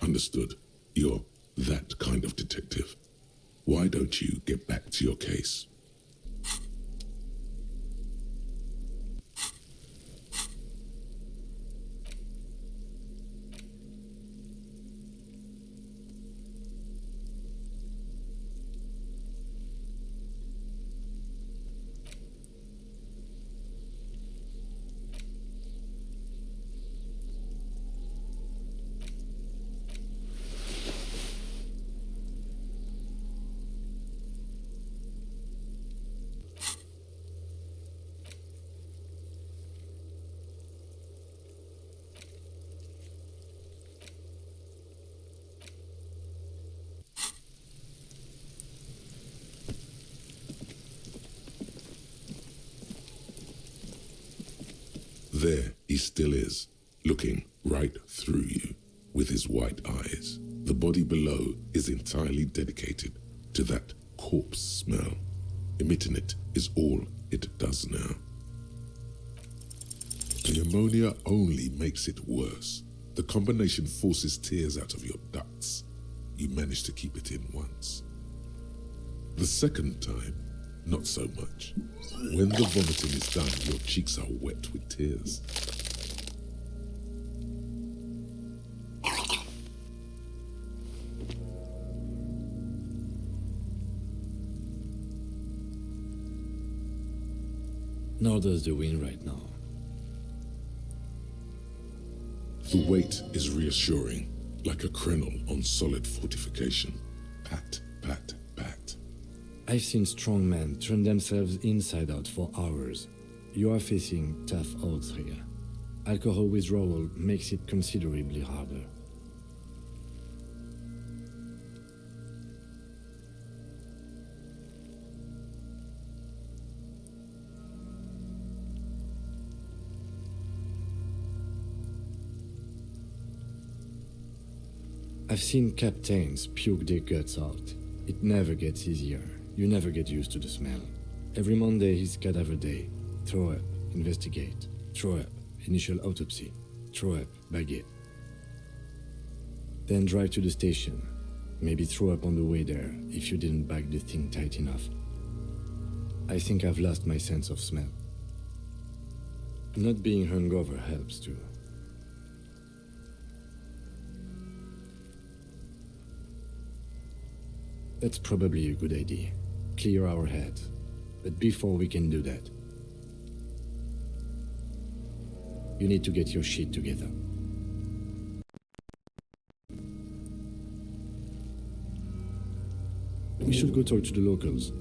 Understood. You're that kind of detective. Why don't you get back to your case? There he still is, looking right through you with his white eyes. The body below is entirely dedicated to that corpse smell. Emitting it is all It does now. The ammonia only makes it worse. The combination forces tears out of your ducts. You manage to keep it in once. The second time, not so much. When the vomiting is done, your cheeks are wet with tears. Nor does the wind right now. The weight is reassuring, like a crenel on solid fortification. Pat, pat, pat. I've seen strong men turn themselves inside out for hours. You are facing tough odds here. Alcohol withdrawal makes it considerably harder. I've seen captains puke their guts out. It never gets easier. You never get used to the smell. Every Monday is cadaver day. Throw up, investigate. Throw up, initial autopsy. Throw up, bag it. Then drive to the station. Maybe throw up on the way there if you didn't bag the thing tight enough. I think I've lost my sense of smell. Not being hungover helps too. That's probably a good idea. Clear our heads. But before we can do that, you need to get your shit together. We should go talk to the locals.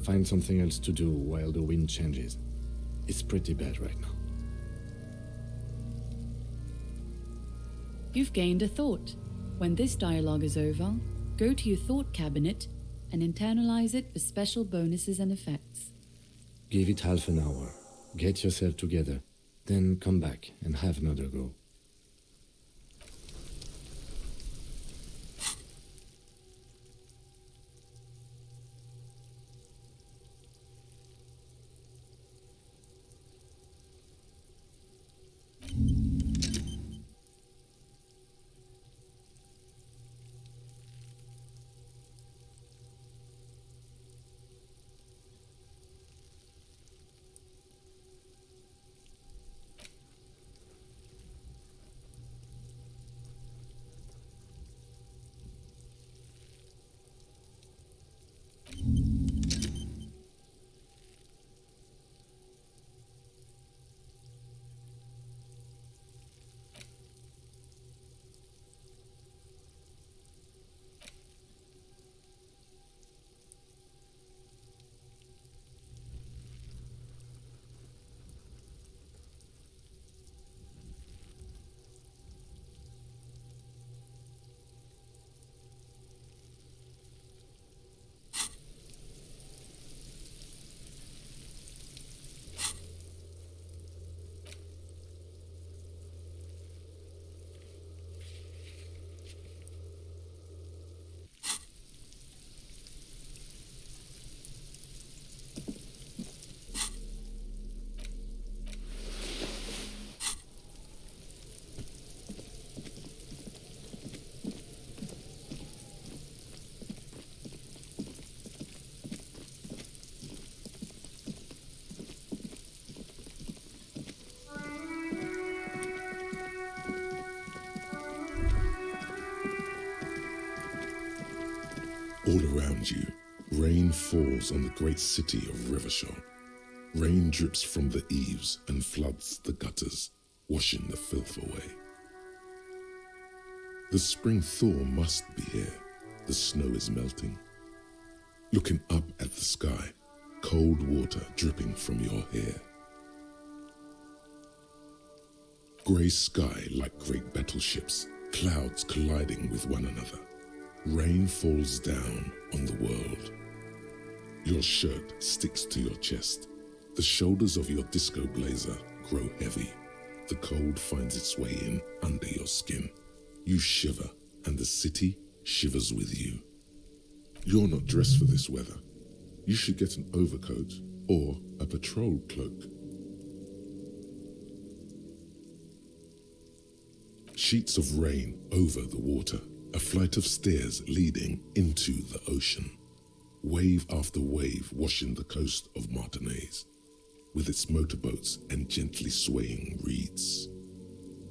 Find something else to do while the wind changes. It's pretty bad right now. You've gained a thought. When this dialogue is over, go to your thought cabinet and internalize it for special bonuses and effects. Give it half an hour. Get yourself together. Then come back and have another go. All around you, rain falls on the great city of Rivershaw. Rain drips from the eaves and floods the gutters, washing the filth away. The spring thaw must be here. The snow is melting. Looking up at the sky, cold water dripping from your hair. Grey sky like great battleships, clouds colliding with one another. Rain falls down on the world. Your shirt sticks to your chest. The shoulders of your disco blazer grow heavy. The cold finds its way in under your skin. You shiver, and the city shivers with you. You're not dressed for this weather. You should get an overcoat or a patrol cloak. Sheets of rain over the water, a flight of stairs leading into the ocean. Wave after wave washing the coast of Martinez, with its motorboats and gently swaying reeds.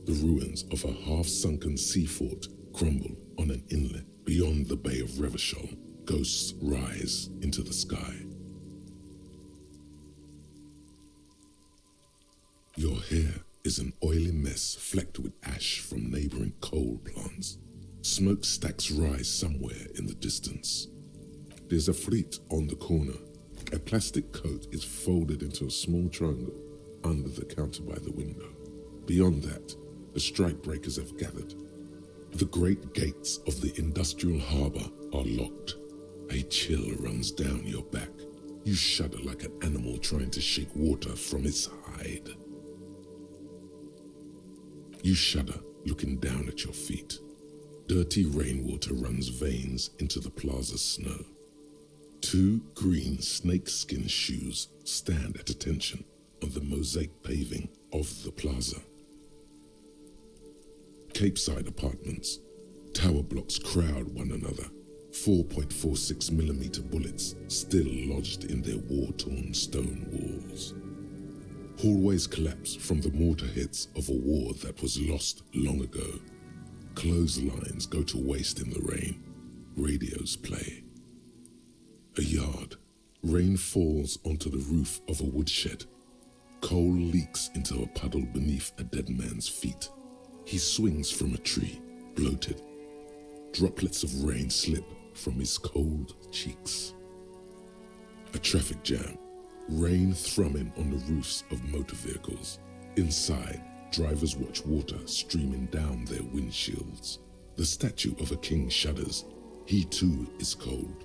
The ruins of a half-sunken sea fort crumble on an inlet beyond the Bay of Revachol. Ghosts rise into the sky. Your hair is an oily mess flecked with ash from neighboring coal plants. Smokestacks rise somewhere in the distance. There's a fleet on the corner. A plastic coat is folded into a small triangle under the counter by the window. Beyond that, the strikebreakers have gathered. The great gates of the industrial harbour are locked. A chill runs down your back. You shudder like an animal trying to shake water from its hide. You shudder, looking down at your feet. Dirty rainwater runs veins into the plaza's snow. 2 green snakeskin shoes stand at attention on the mosaic paving of the plaza. Capeside apartments. Tower blocks crowd one another. 4.46mm bullets still lodged in their war-torn stone walls. Hallways collapse from the mortar hits of a war that was lost long ago. Clotheslines go to waste in the rain. Radios play. A yard. Rain falls onto the roof of a woodshed. Coal leaks into a puddle beneath a dead man's feet. He swings from a tree, bloated. Droplets of rain slip from his cold cheeks. A traffic jam. Rain thrumming on the roofs of motor vehicles. Inside, drivers watch water streaming down their windshields. The statue of a king shudders. He too is cold.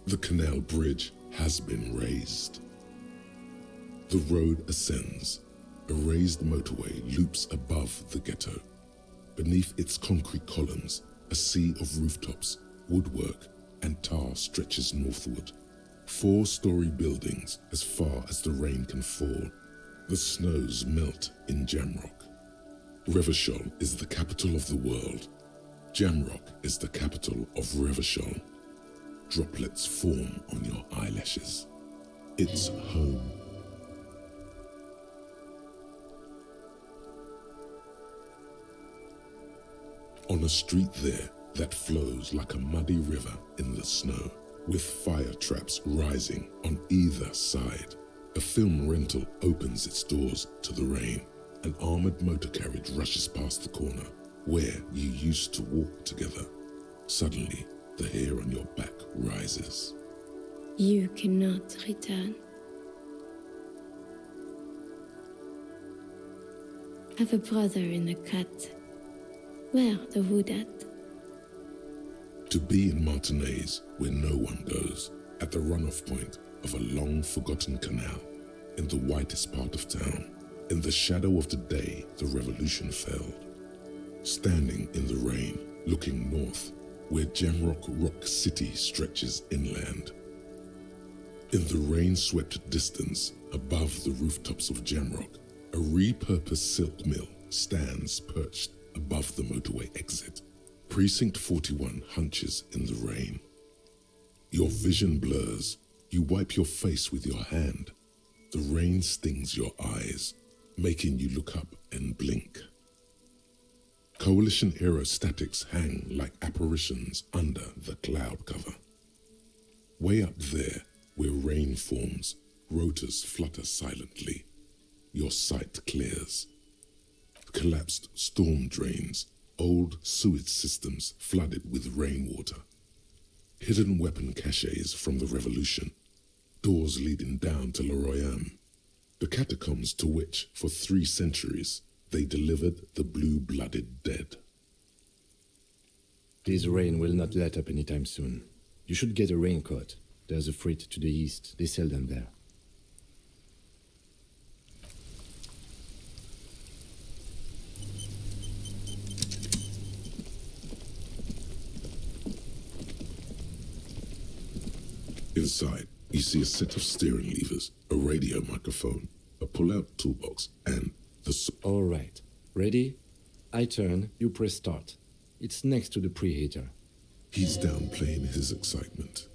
The canal bridge has been raised. The road ascends. A raised motorway loops above the ghetto. Beneath its concrete columns, a sea of rooftops, woodwork, and tar stretches northward. 4-story buildings as far as the rain can fall. The snows melt in Jamrock. Revachol is the capital of the world. Jamrock is the capital of Revachol. Droplets form on your eyelashes. It's home. On a street there that flows like a muddy river in the snow, with fire traps rising on either side, a film rental opens its doors to the rain. An armored motor carriage rushes past the corner where you used to walk together. Suddenly, the hair on your back rises. You cannot return. Have a brother in the cut. Where the wood at? To be in Martinez, where no one goes, at the runoff point of a long-forgotten canal, in the whitest part of town, in the shadow of the day the revolution fell. Standing in the rain, looking north, where Jamrock Rock City stretches inland. In the rain-swept distance, above the rooftops of Jamrock, a repurposed silk mill stands perched above the motorway exit. Precinct 41 hunches in the rain. Your vision blurs. You wipe your face with your hand. The rain stings your eyes, making you look up and blink. Coalition aerostatics hang like apparitions under the cloud cover. Way up there, where rain forms, rotors flutter silently. Your sight clears. Collapsed storm drains, old sewage systems flooded with rainwater. Hidden weapon caches from the revolution, doors leading down to Le Royaume, the catacombs to which, for 3 centuries, they delivered the blue-blooded dead. This rain will not let up anytime soon. You should get a raincoat. There's a freight to the east. They sell them there. Inside, You see a set of steering levers, a radio microphone, a pull-out toolbox, and All right. Ready? I turn, you press start. It's next to the preheater. He's downplaying his excitement.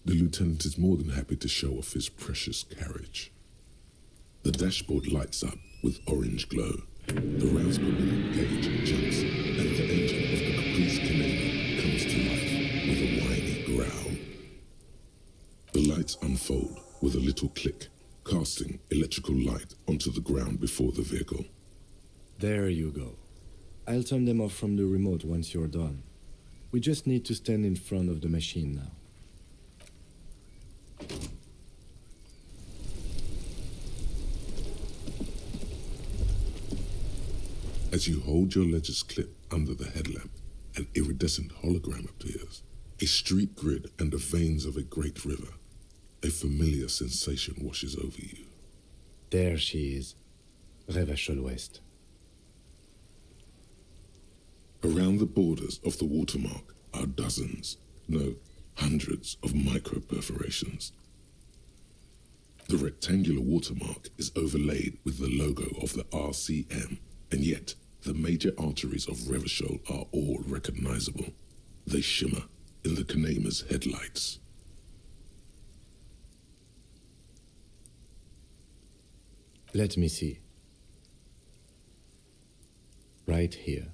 The lieutenant is more than happy to show off his precious carriage. The dashboard lights up with orange glow. The rounds per minute gauge jumps, and the engine of the Caprice Canada comes to life with a whiny growl. The lights unfold with a little click, casting electrical light onto the ground before the vehicle. There you go. I'll turn them off from the remote once you're done. We just need to stand in front of the machine now. As you hold your ledger's clip under the headlamp, an iridescent hologram appears. A street grid and the veins of a great river. A familiar sensation washes over you. There she is. Revachol Ouest. Around the borders of the watermark are dozens, no, hundreds of micro-perforations. The rectangular watermark is overlaid with the logo of the RCM, and yet the major arteries of Revachol are all recognizable. They shimmer in the Kanema's headlights. Let me see. Right here.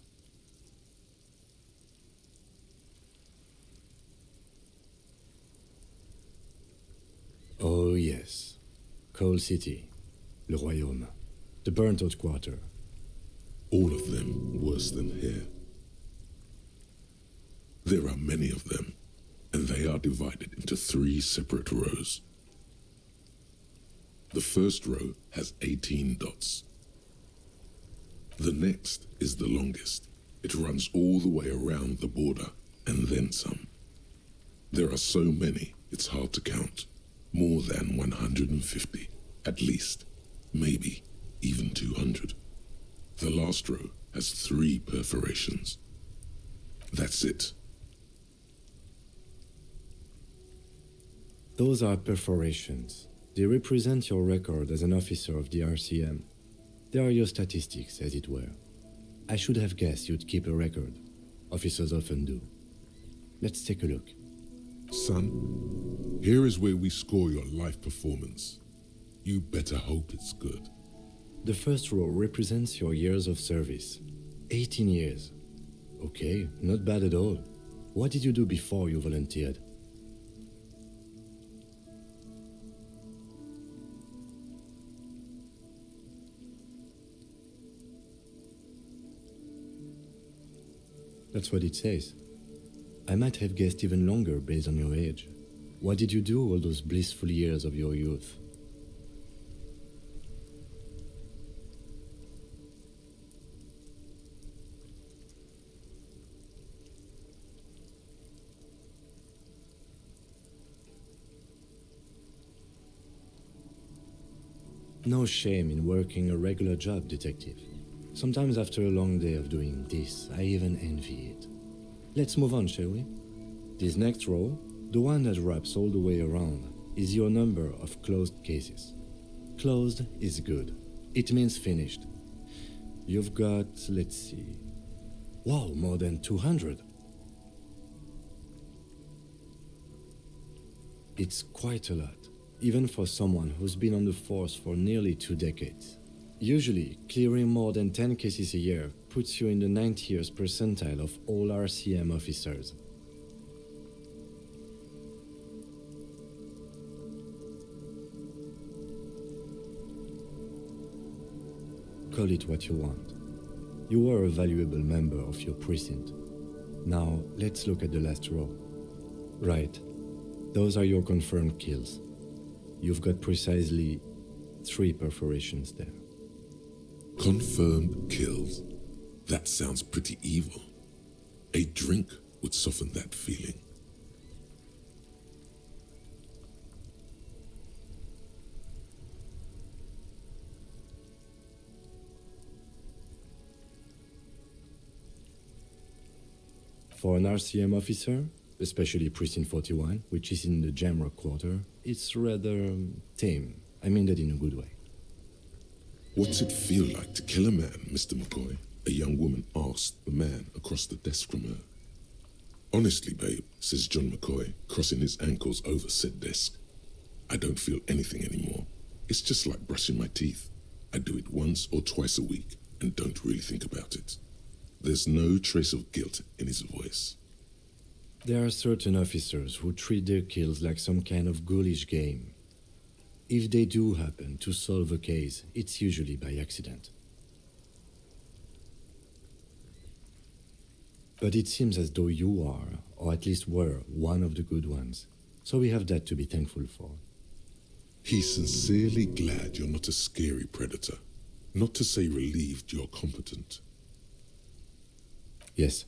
Oh yes. Coal City. Le Royaume. The burnt-out quarter. All of them worse than here. There are many of them, and they are divided into 3 separate rows. The first row has 18 dots. The next is the longest. It runs all the way around the border, and then some. There are so many, it's hard to count. More than 150, at least. Maybe even 200. The last row has 3 perforations. That's it. Those are perforations. They represent your record as an officer of the RCM. They are your statistics, as it were. I should have guessed you'd keep a record. Officers often do. Let's take a look. Son, here is where we score your life performance. You better hope it's good. The first row represents your years of service. 18 years. Okay, not bad at all. What did you do before you volunteered? That's what it says. I might have guessed even longer based on your age. What did you do all those blissful years of your youth? No shame in working a regular job, detective. Sometimes after a long day of doing this, I even envy it. Let's move on, shall we? This next row, the one that wraps all the way around, is your number of closed cases. Closed is good. It means finished. You've got, let's see... Wow, more than 200. It's quite a lot, even for someone who's been on the force for nearly 2 decades. Usually, clearing more than 10 cases a year puts you in the 90th percentile of all RCM officers. Call it what you want. You were a valuable member of your precinct. Now, let's look at the last row. Right. Those are your confirmed kills. You've got precisely 3 perforations there. Confirmed kills. That sounds pretty evil. A drink would soften that feeling. For an RCM officer, especially Precinct 41, which is in the Jamrock Quarter. It's rather tame. I mean that in a good way. What's it feel like to kill a man, Mr. McCoy? A young woman asked the man across the desk from her. Honestly, babe, says John McCoy, crossing his ankles over said desk. I don't feel anything anymore. It's just like brushing my teeth. I do it once or twice a week and don't really think about it. There's no trace of guilt in his voice. There are certain officers who treat their kills like some kind of ghoulish game. If they do happen to solve a case, it's usually by accident. But it seems as though you are, or at least were, one of the good ones. So we have that to be thankful for. He's sincerely glad you're not a scary predator. Not to say relieved you're competent. Yes.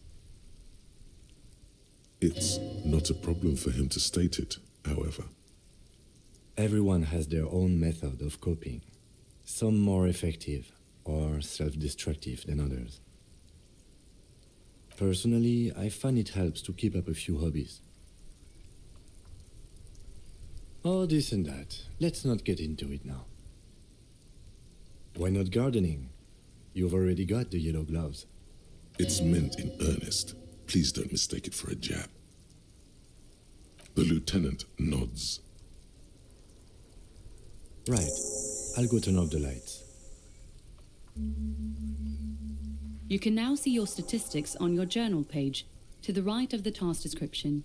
It's not a problem for him to state it, however. Everyone has their own method of coping. Some more effective or self-destructive than others. Personally, I find it helps to keep up a few hobbies. Oh, this and that. Let's not get into it now. Why not gardening? You've already got the yellow gloves. It's meant in earnest. Please don't mistake it for a jab. The lieutenant nods. Right. I'll go turn off the lights. You can now see your statistics on your journal page, to the right of the task description.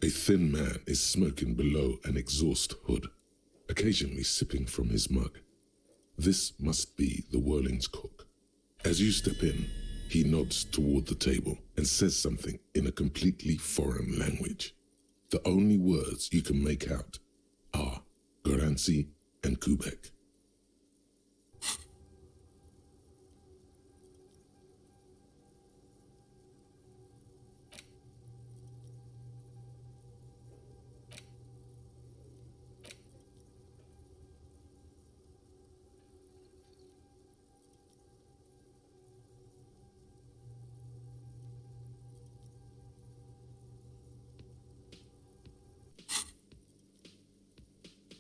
A thin man is smoking below an exhaust hood, occasionally sipping from his mug. This must be the Whirling's cook. As you step in, he nods toward the table and says something in a completely foreign language. The only words you can make out are Goranci, and Kubek.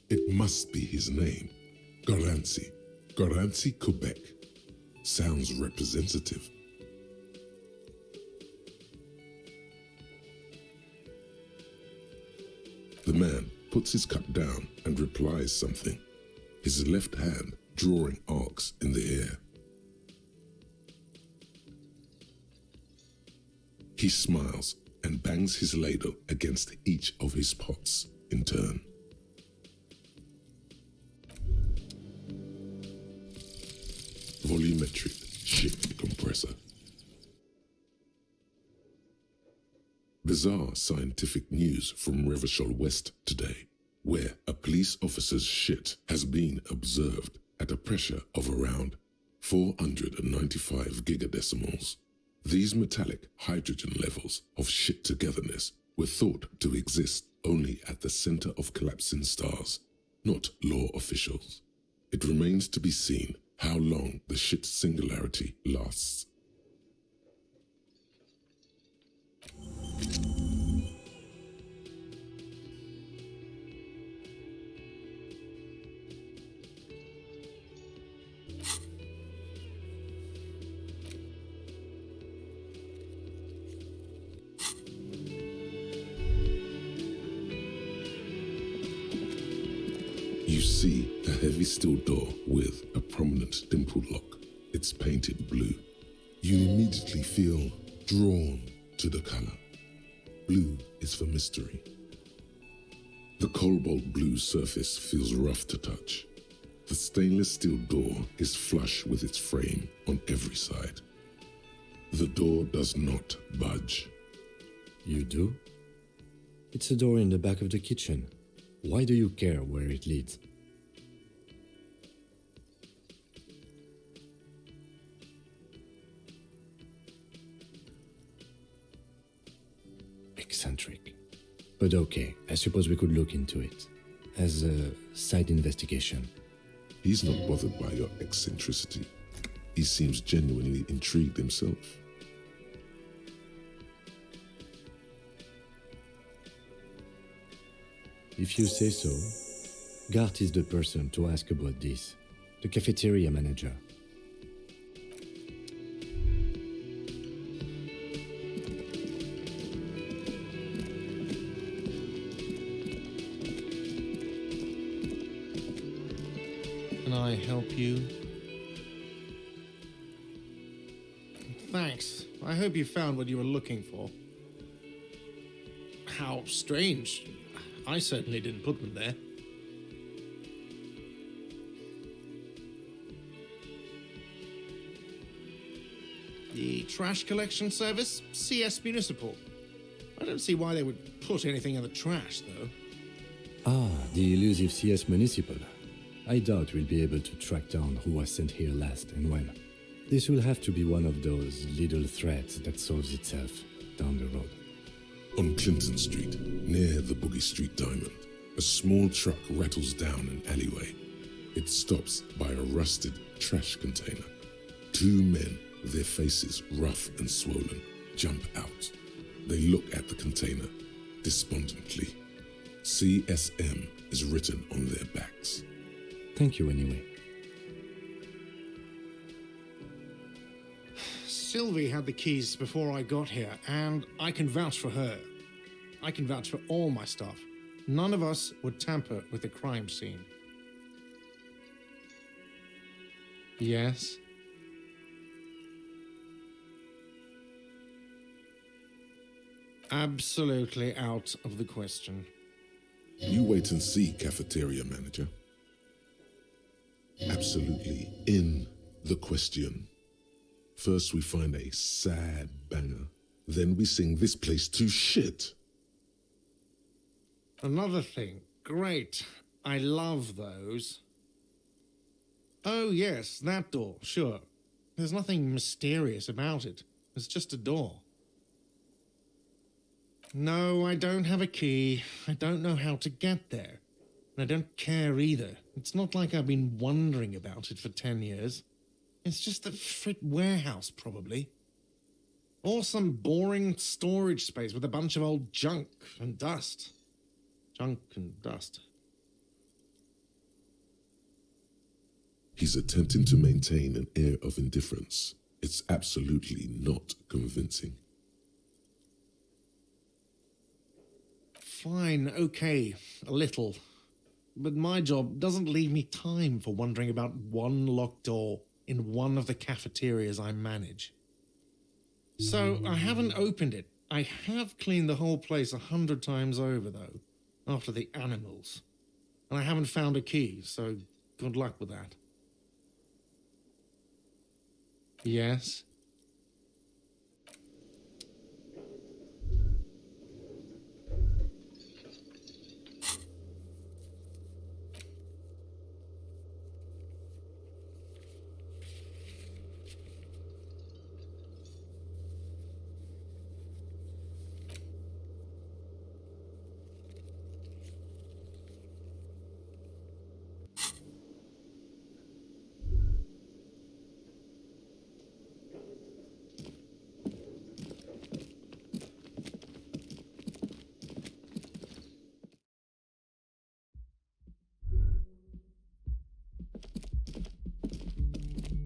It must be his name. Goranci. Goranci Quebec. Sounds representative. The man puts his cup down and replies something, his left hand drawing arcs in the air. He smiles and bangs his ladle against each of his pots in turn. Volumetric ship compressor. Bizarre scientific news from Revachol West today, where a police officer's shit has been observed at a pressure of around 495 gigadecimals. These metallic hydrogen levels of shit togetherness were thought to exist only at the center of collapsing stars, not law officials. It remains to be seen how long the shit singularity lasts. You see a heavy steel door with a prominent dimpled lock. It's painted blue. You immediately feel drawn to the color. Blue is for mystery. The cobalt blue surface feels rough to touch. The stainless steel door is flush with its frame on every side. The door does not budge. You do? It's a door in the back of the kitchen. Why do you care where it leads? Eccentric. But okay, I suppose we could look into it. As a side investigation. He's not bothered by your eccentricity. He seems genuinely intrigued himself. If you say so, Gart is the person to ask about this. The cafeteria manager. Can I help you? Thanks. I hope you found what you were looking for. How strange. I certainly didn't put them there. The trash collection service? CS Municipal. I don't see why they would put anything in the trash, though. Ah, the elusive CS Municipal. I doubt we'll be able to track down who was sent here last and when. This will have to be one of those little threads that solves itself down the road. On Clinton Street, near the Boogie Street Diamond, a small truck rattles down an alleyway. It stops by a rusted trash container. Two men, their faces rough and swollen, jump out. They look at the container despondently. CSM is written on their backs. Thank you anyway. Sylvie had the keys before I got here, and I can vouch for her. I can vouch for all my staff. None of us would tamper with the crime scene. Yes? Absolutely out of the question. You wait and see, cafeteria manager. Absolutely in the question. First we find a sad banger, then we sing this place to shit. Another thing. Great. I love those. Oh, yes, that door, sure. There's nothing mysterious about it. It's just a door. No, I don't have a key. I don't know how to get there. And I don't care either. It's not like I've been wondering about it for 10 years. It's just a frit warehouse, probably. Or some boring storage space with a bunch of old junk and dust. Junk and dust. He's attempting to maintain an air of indifference. It's absolutely not convincing. Fine, okay, a little. But my job doesn't leave me time for wondering about one locked door in one of the cafeterias I manage. So I haven't opened it. I have cleaned the whole place 100 times over, though, after the animals. And I haven't found a key, so good luck with that. Yes?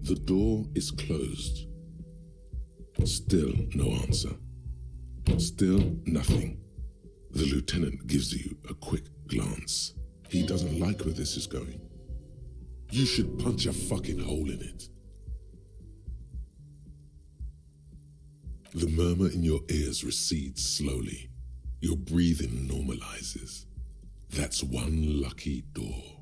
The door is closed. Still no answer. Still nothing. The lieutenant gives you a quick glance. He doesn't like where this is going. You should punch a fucking hole in it. The murmur in your ears recedes slowly. Your breathing normalizes. That's one lucky door.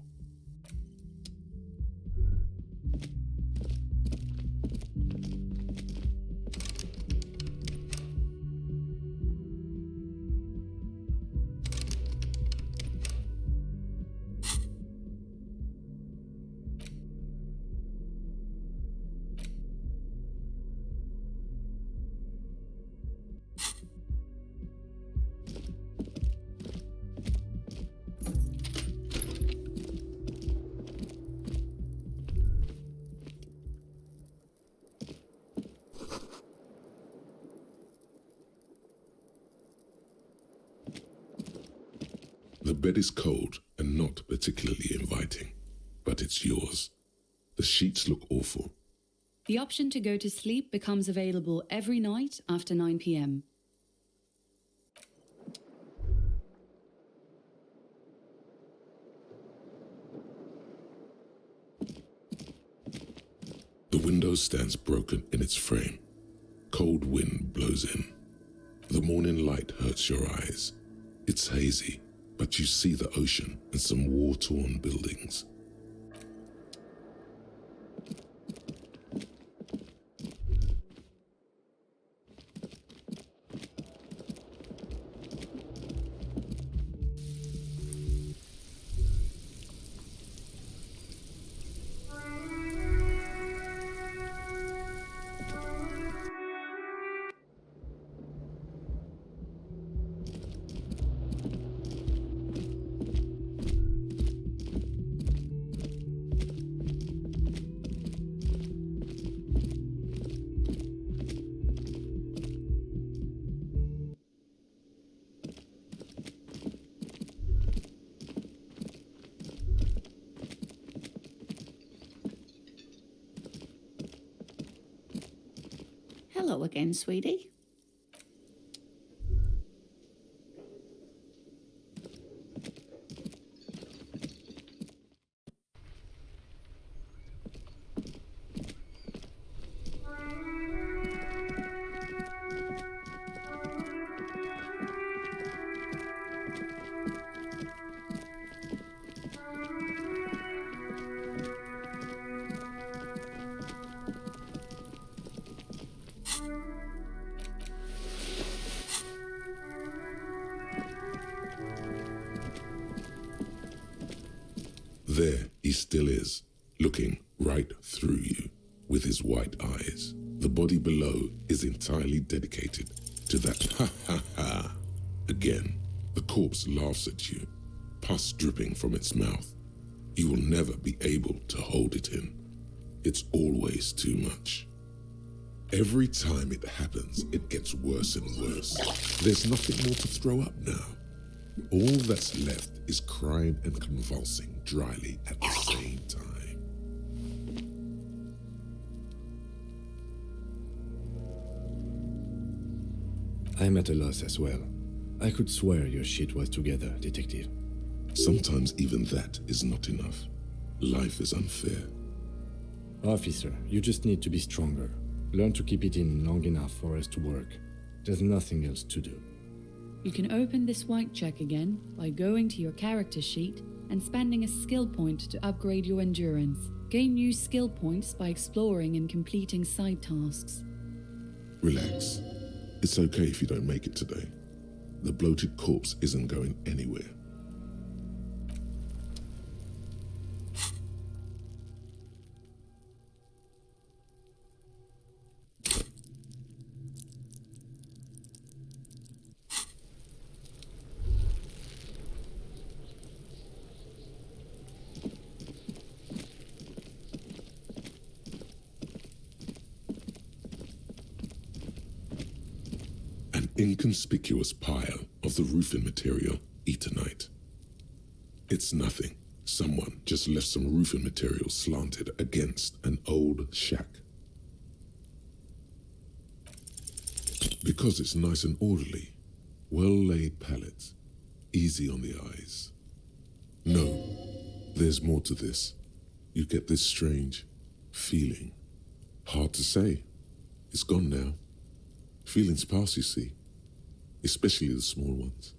The bed is cold and not particularly inviting, but it's yours. The sheets look awful. The option to go to sleep becomes available every night after 9 p.m. The window stands broken in its frame. Cold wind blows in. The morning light hurts your eyes. It's hazy, but you see the ocean and some war-torn buildings. Hello again, sweetie. There he still is, looking right through you with his white eyes. The body below is entirely dedicated to that ha ha ha. Again, the corpse laughs at you, pus dripping from its mouth. You will never be able to hold it in. It's always too much. Every time it happens, it gets worse and worse. There's nothing more to throw up now. All that's left is crying and convulsing dryly at the same time. I'm at a loss as well. I could swear your shit was together, detective. Sometimes even that is not enough. Life is unfair. Officer, you just need to be stronger. Learn to keep it in long enough for us to work. There's nothing else to do. You can open this white check again by going to your character sheet and spending a skill point to upgrade your endurance. Gain new skill points by exploring and completing side tasks. Relax. It's okay if you don't make it today. The bloated corpse isn't going anywhere. Inconspicuous pile of the roofing material, Eternite. It's nothing. Someone just left some roofing material slanted against an old shack. Because it's nice and orderly, well-laid pallets, easy on the eyes. No, there's more to this. You get this strange feeling. Hard to say. It's gone now. Feelings pass, you see. Especially the small ones.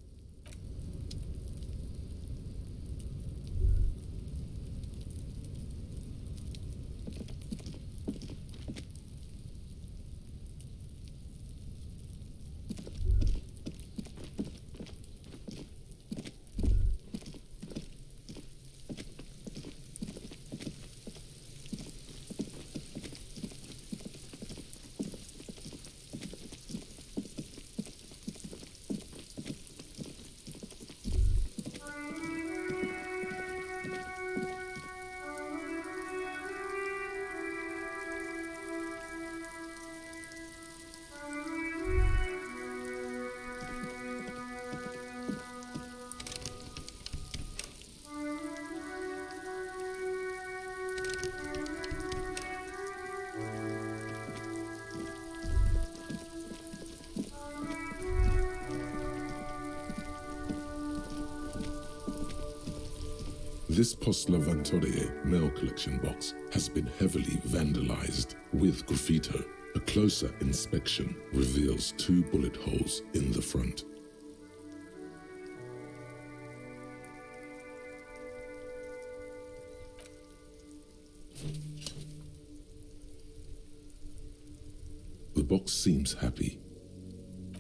This Post Levantorie mail collection box has been heavily vandalized with graffito. A closer inspection reveals 2 bullet holes in the front. The box seems happy.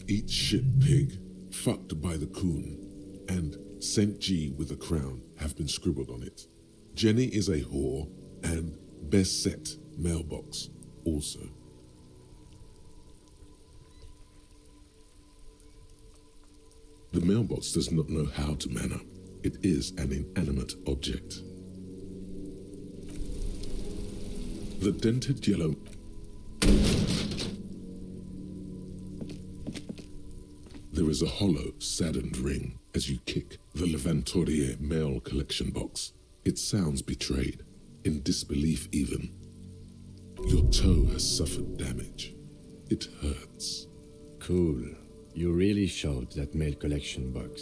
Eat shit pig, fucked by the coon, and St. G with a crown have been scribbled on it. Jenny is a whore, and best set mailbox also. The mailbox does not know how to man up. It is an inanimate object. The dented yellow There is a hollow, saddened ring as you kick the Levantorie mail collection box. It sounds betrayed, in disbelief even. Your toe has suffered damage. It hurts. Cool. You really showed that mail collection box.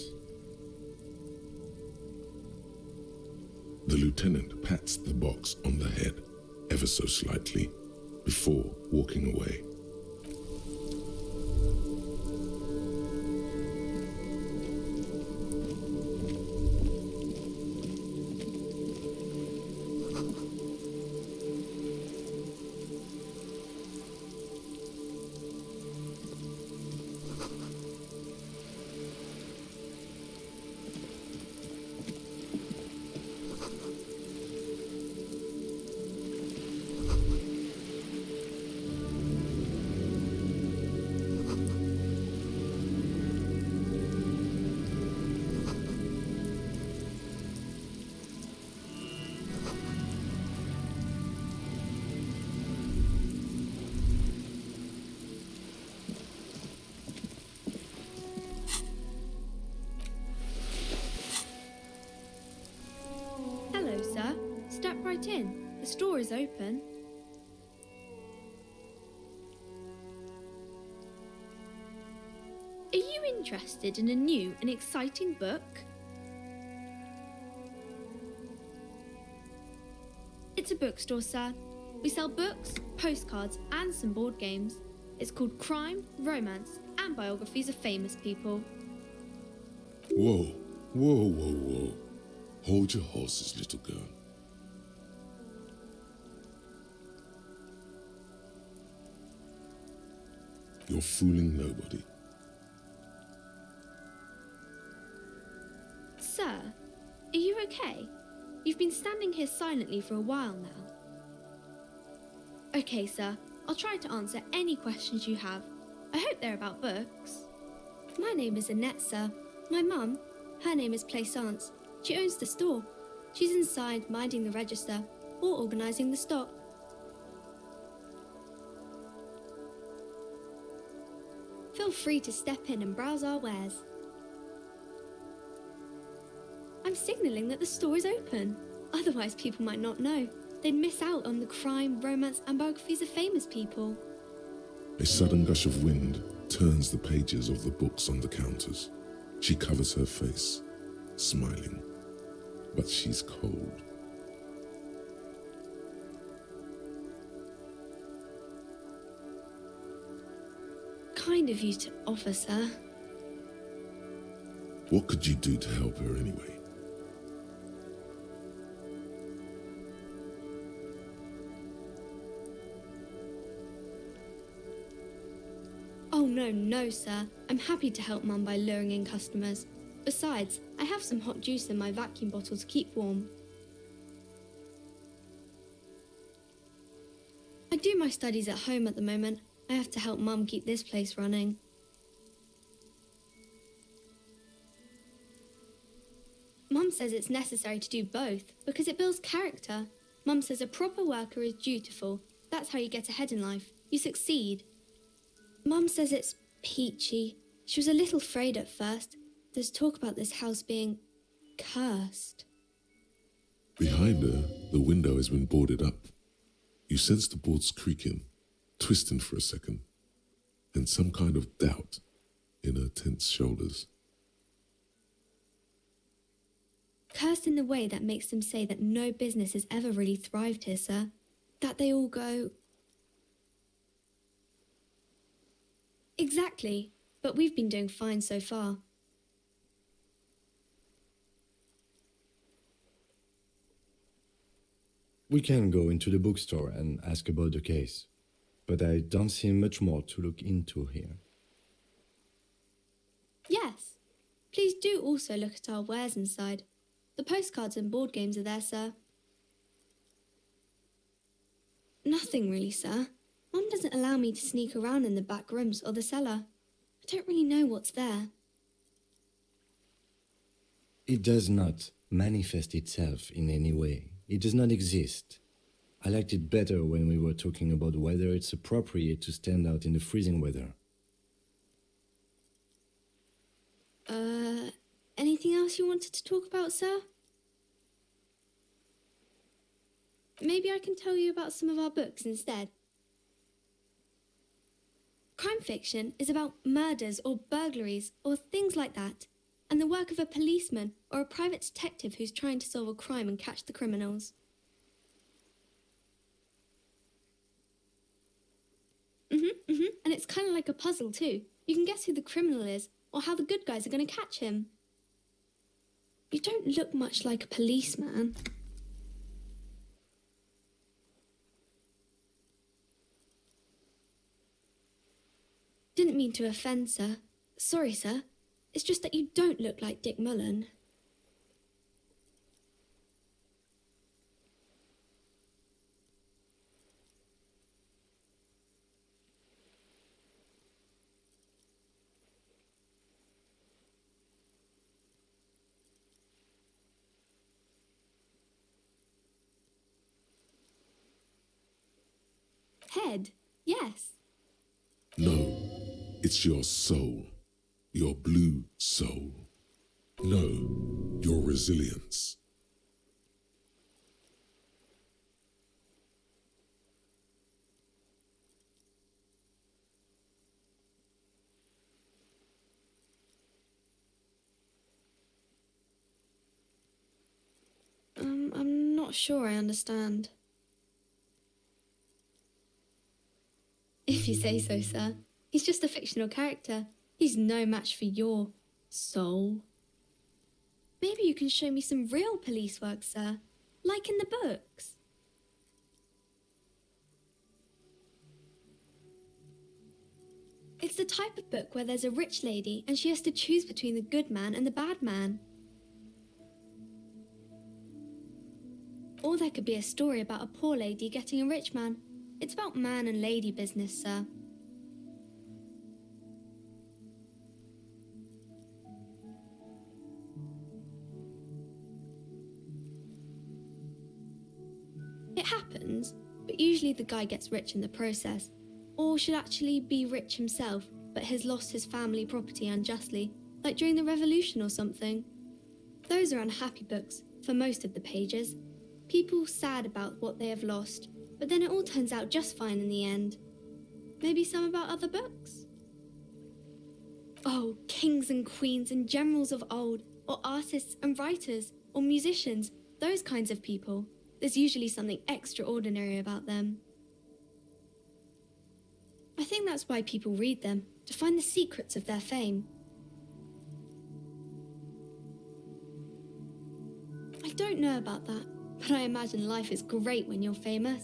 The lieutenant pats the box on the head, ever so slightly, before walking away. sir. Step right in. The store is open. Are you interested in a new and exciting book? It's a bookstore, sir. We sell books, postcards, and some board games. It's called Crime, Romance, and Biographies of Famous People. Whoa, whoa, whoa, whoa. Hold your horses, little girl. You're fooling nobody. Sir, are you okay? You've been standing here silently for a while now. Okay, sir. I'll try to answer any questions you have. I hope they're about books. My name is Annette, sir. My mum, her name is Plaisance. She owns the store. She's inside minding the register or organising the stock. Feel free to step in and browse our wares. I'm signalling that the store is open. Otherwise, people might not know. They'd miss out on the crime, romance, and biographies of famous people. A sudden gush of wind turns the pages of the books on the counters. She covers her face, smiling, but she's cold. Kind of you to offer, sir. What could you do to help her anyway? Oh, no, sir. I'm happy to help Mum by luring in customers. Besides, I have some hot juice in my vacuum bottle to keep warm. I do my studies at home at the moment. I have to help Mum keep this place running. Mum says it's necessary to do both because it builds character. Mum says a proper worker is dutiful. That's how you get ahead in life. You succeed. Mum says it's peachy. She was a little afraid at first. There's talk about this house being cursed. Behind her, the window has been boarded up. You sense the boards creaking, twisting for a second, and some kind of doubt in her tense shoulders. Cursed in the way that makes them say that no business has ever really thrived here, sir. That they all go... Exactly, but we've been doing fine so far. We can go into the bookstore and ask about the case, but I don't see much more to look into here. Yes. Please do also look at our wares inside. The postcards and board games are there, sir. Nothing really, sir. Mum doesn't allow me to sneak around in the back rooms or the cellar. I don't really know what's there. It does not manifest itself in any way. It does not exist. I liked it better when we were talking about whether it's appropriate to stand out in the freezing weather. Anything else you wanted to talk about, sir? Maybe I can tell you about some of our books instead. Crime fiction is about murders or burglaries or things like that, and the work of a policeman or a private detective who's trying to solve a crime and catch the criminals. And it's kind of like a puzzle too. You can guess who the criminal is or how the good guys are going to catch him. You don't look much like a policeman. Didn't mean to offend, sir. Sorry, sir. It's just that you don't look like Dick Mullen. Head, yes. No, it's your soul, your blue soul. No, your resilience. sure I understand. If you say so, sir. He's just a fictional character. He's no match for your soul. Maybe you can show me some real police work, sir. Like in the books. It's the type of book where there's a rich lady and she has to choose between the good man and the bad man. Or there could be a story about a poor lady getting a rich man. It's about man and lady business, sir. It happens, but usually the guy gets rich in the process. Or should actually be rich himself, but has lost his family property unjustly, like during the revolution or something. Those are unhappy books, for most of the pages. People sad about what they have lost, but then it all turns out just fine in the end. Maybe some about other books? Oh, kings and queens and generals of old, or artists and writers, or musicians, those kinds of people. There's usually something extraordinary about them. I think that's why people read them, to find the secrets of their fame. I don't know about that, but I imagine life is great when you're famous.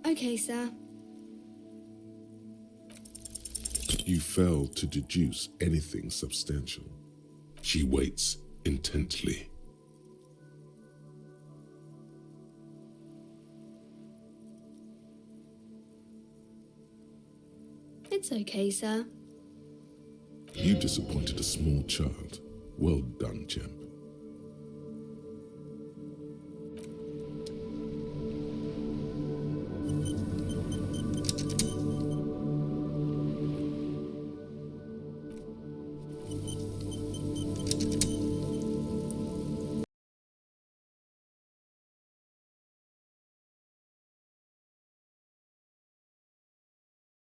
Okay, sir. You fail to deduce anything substantial. She waits intently. It's okay, sir. You disappointed a small child. Well done, Jem.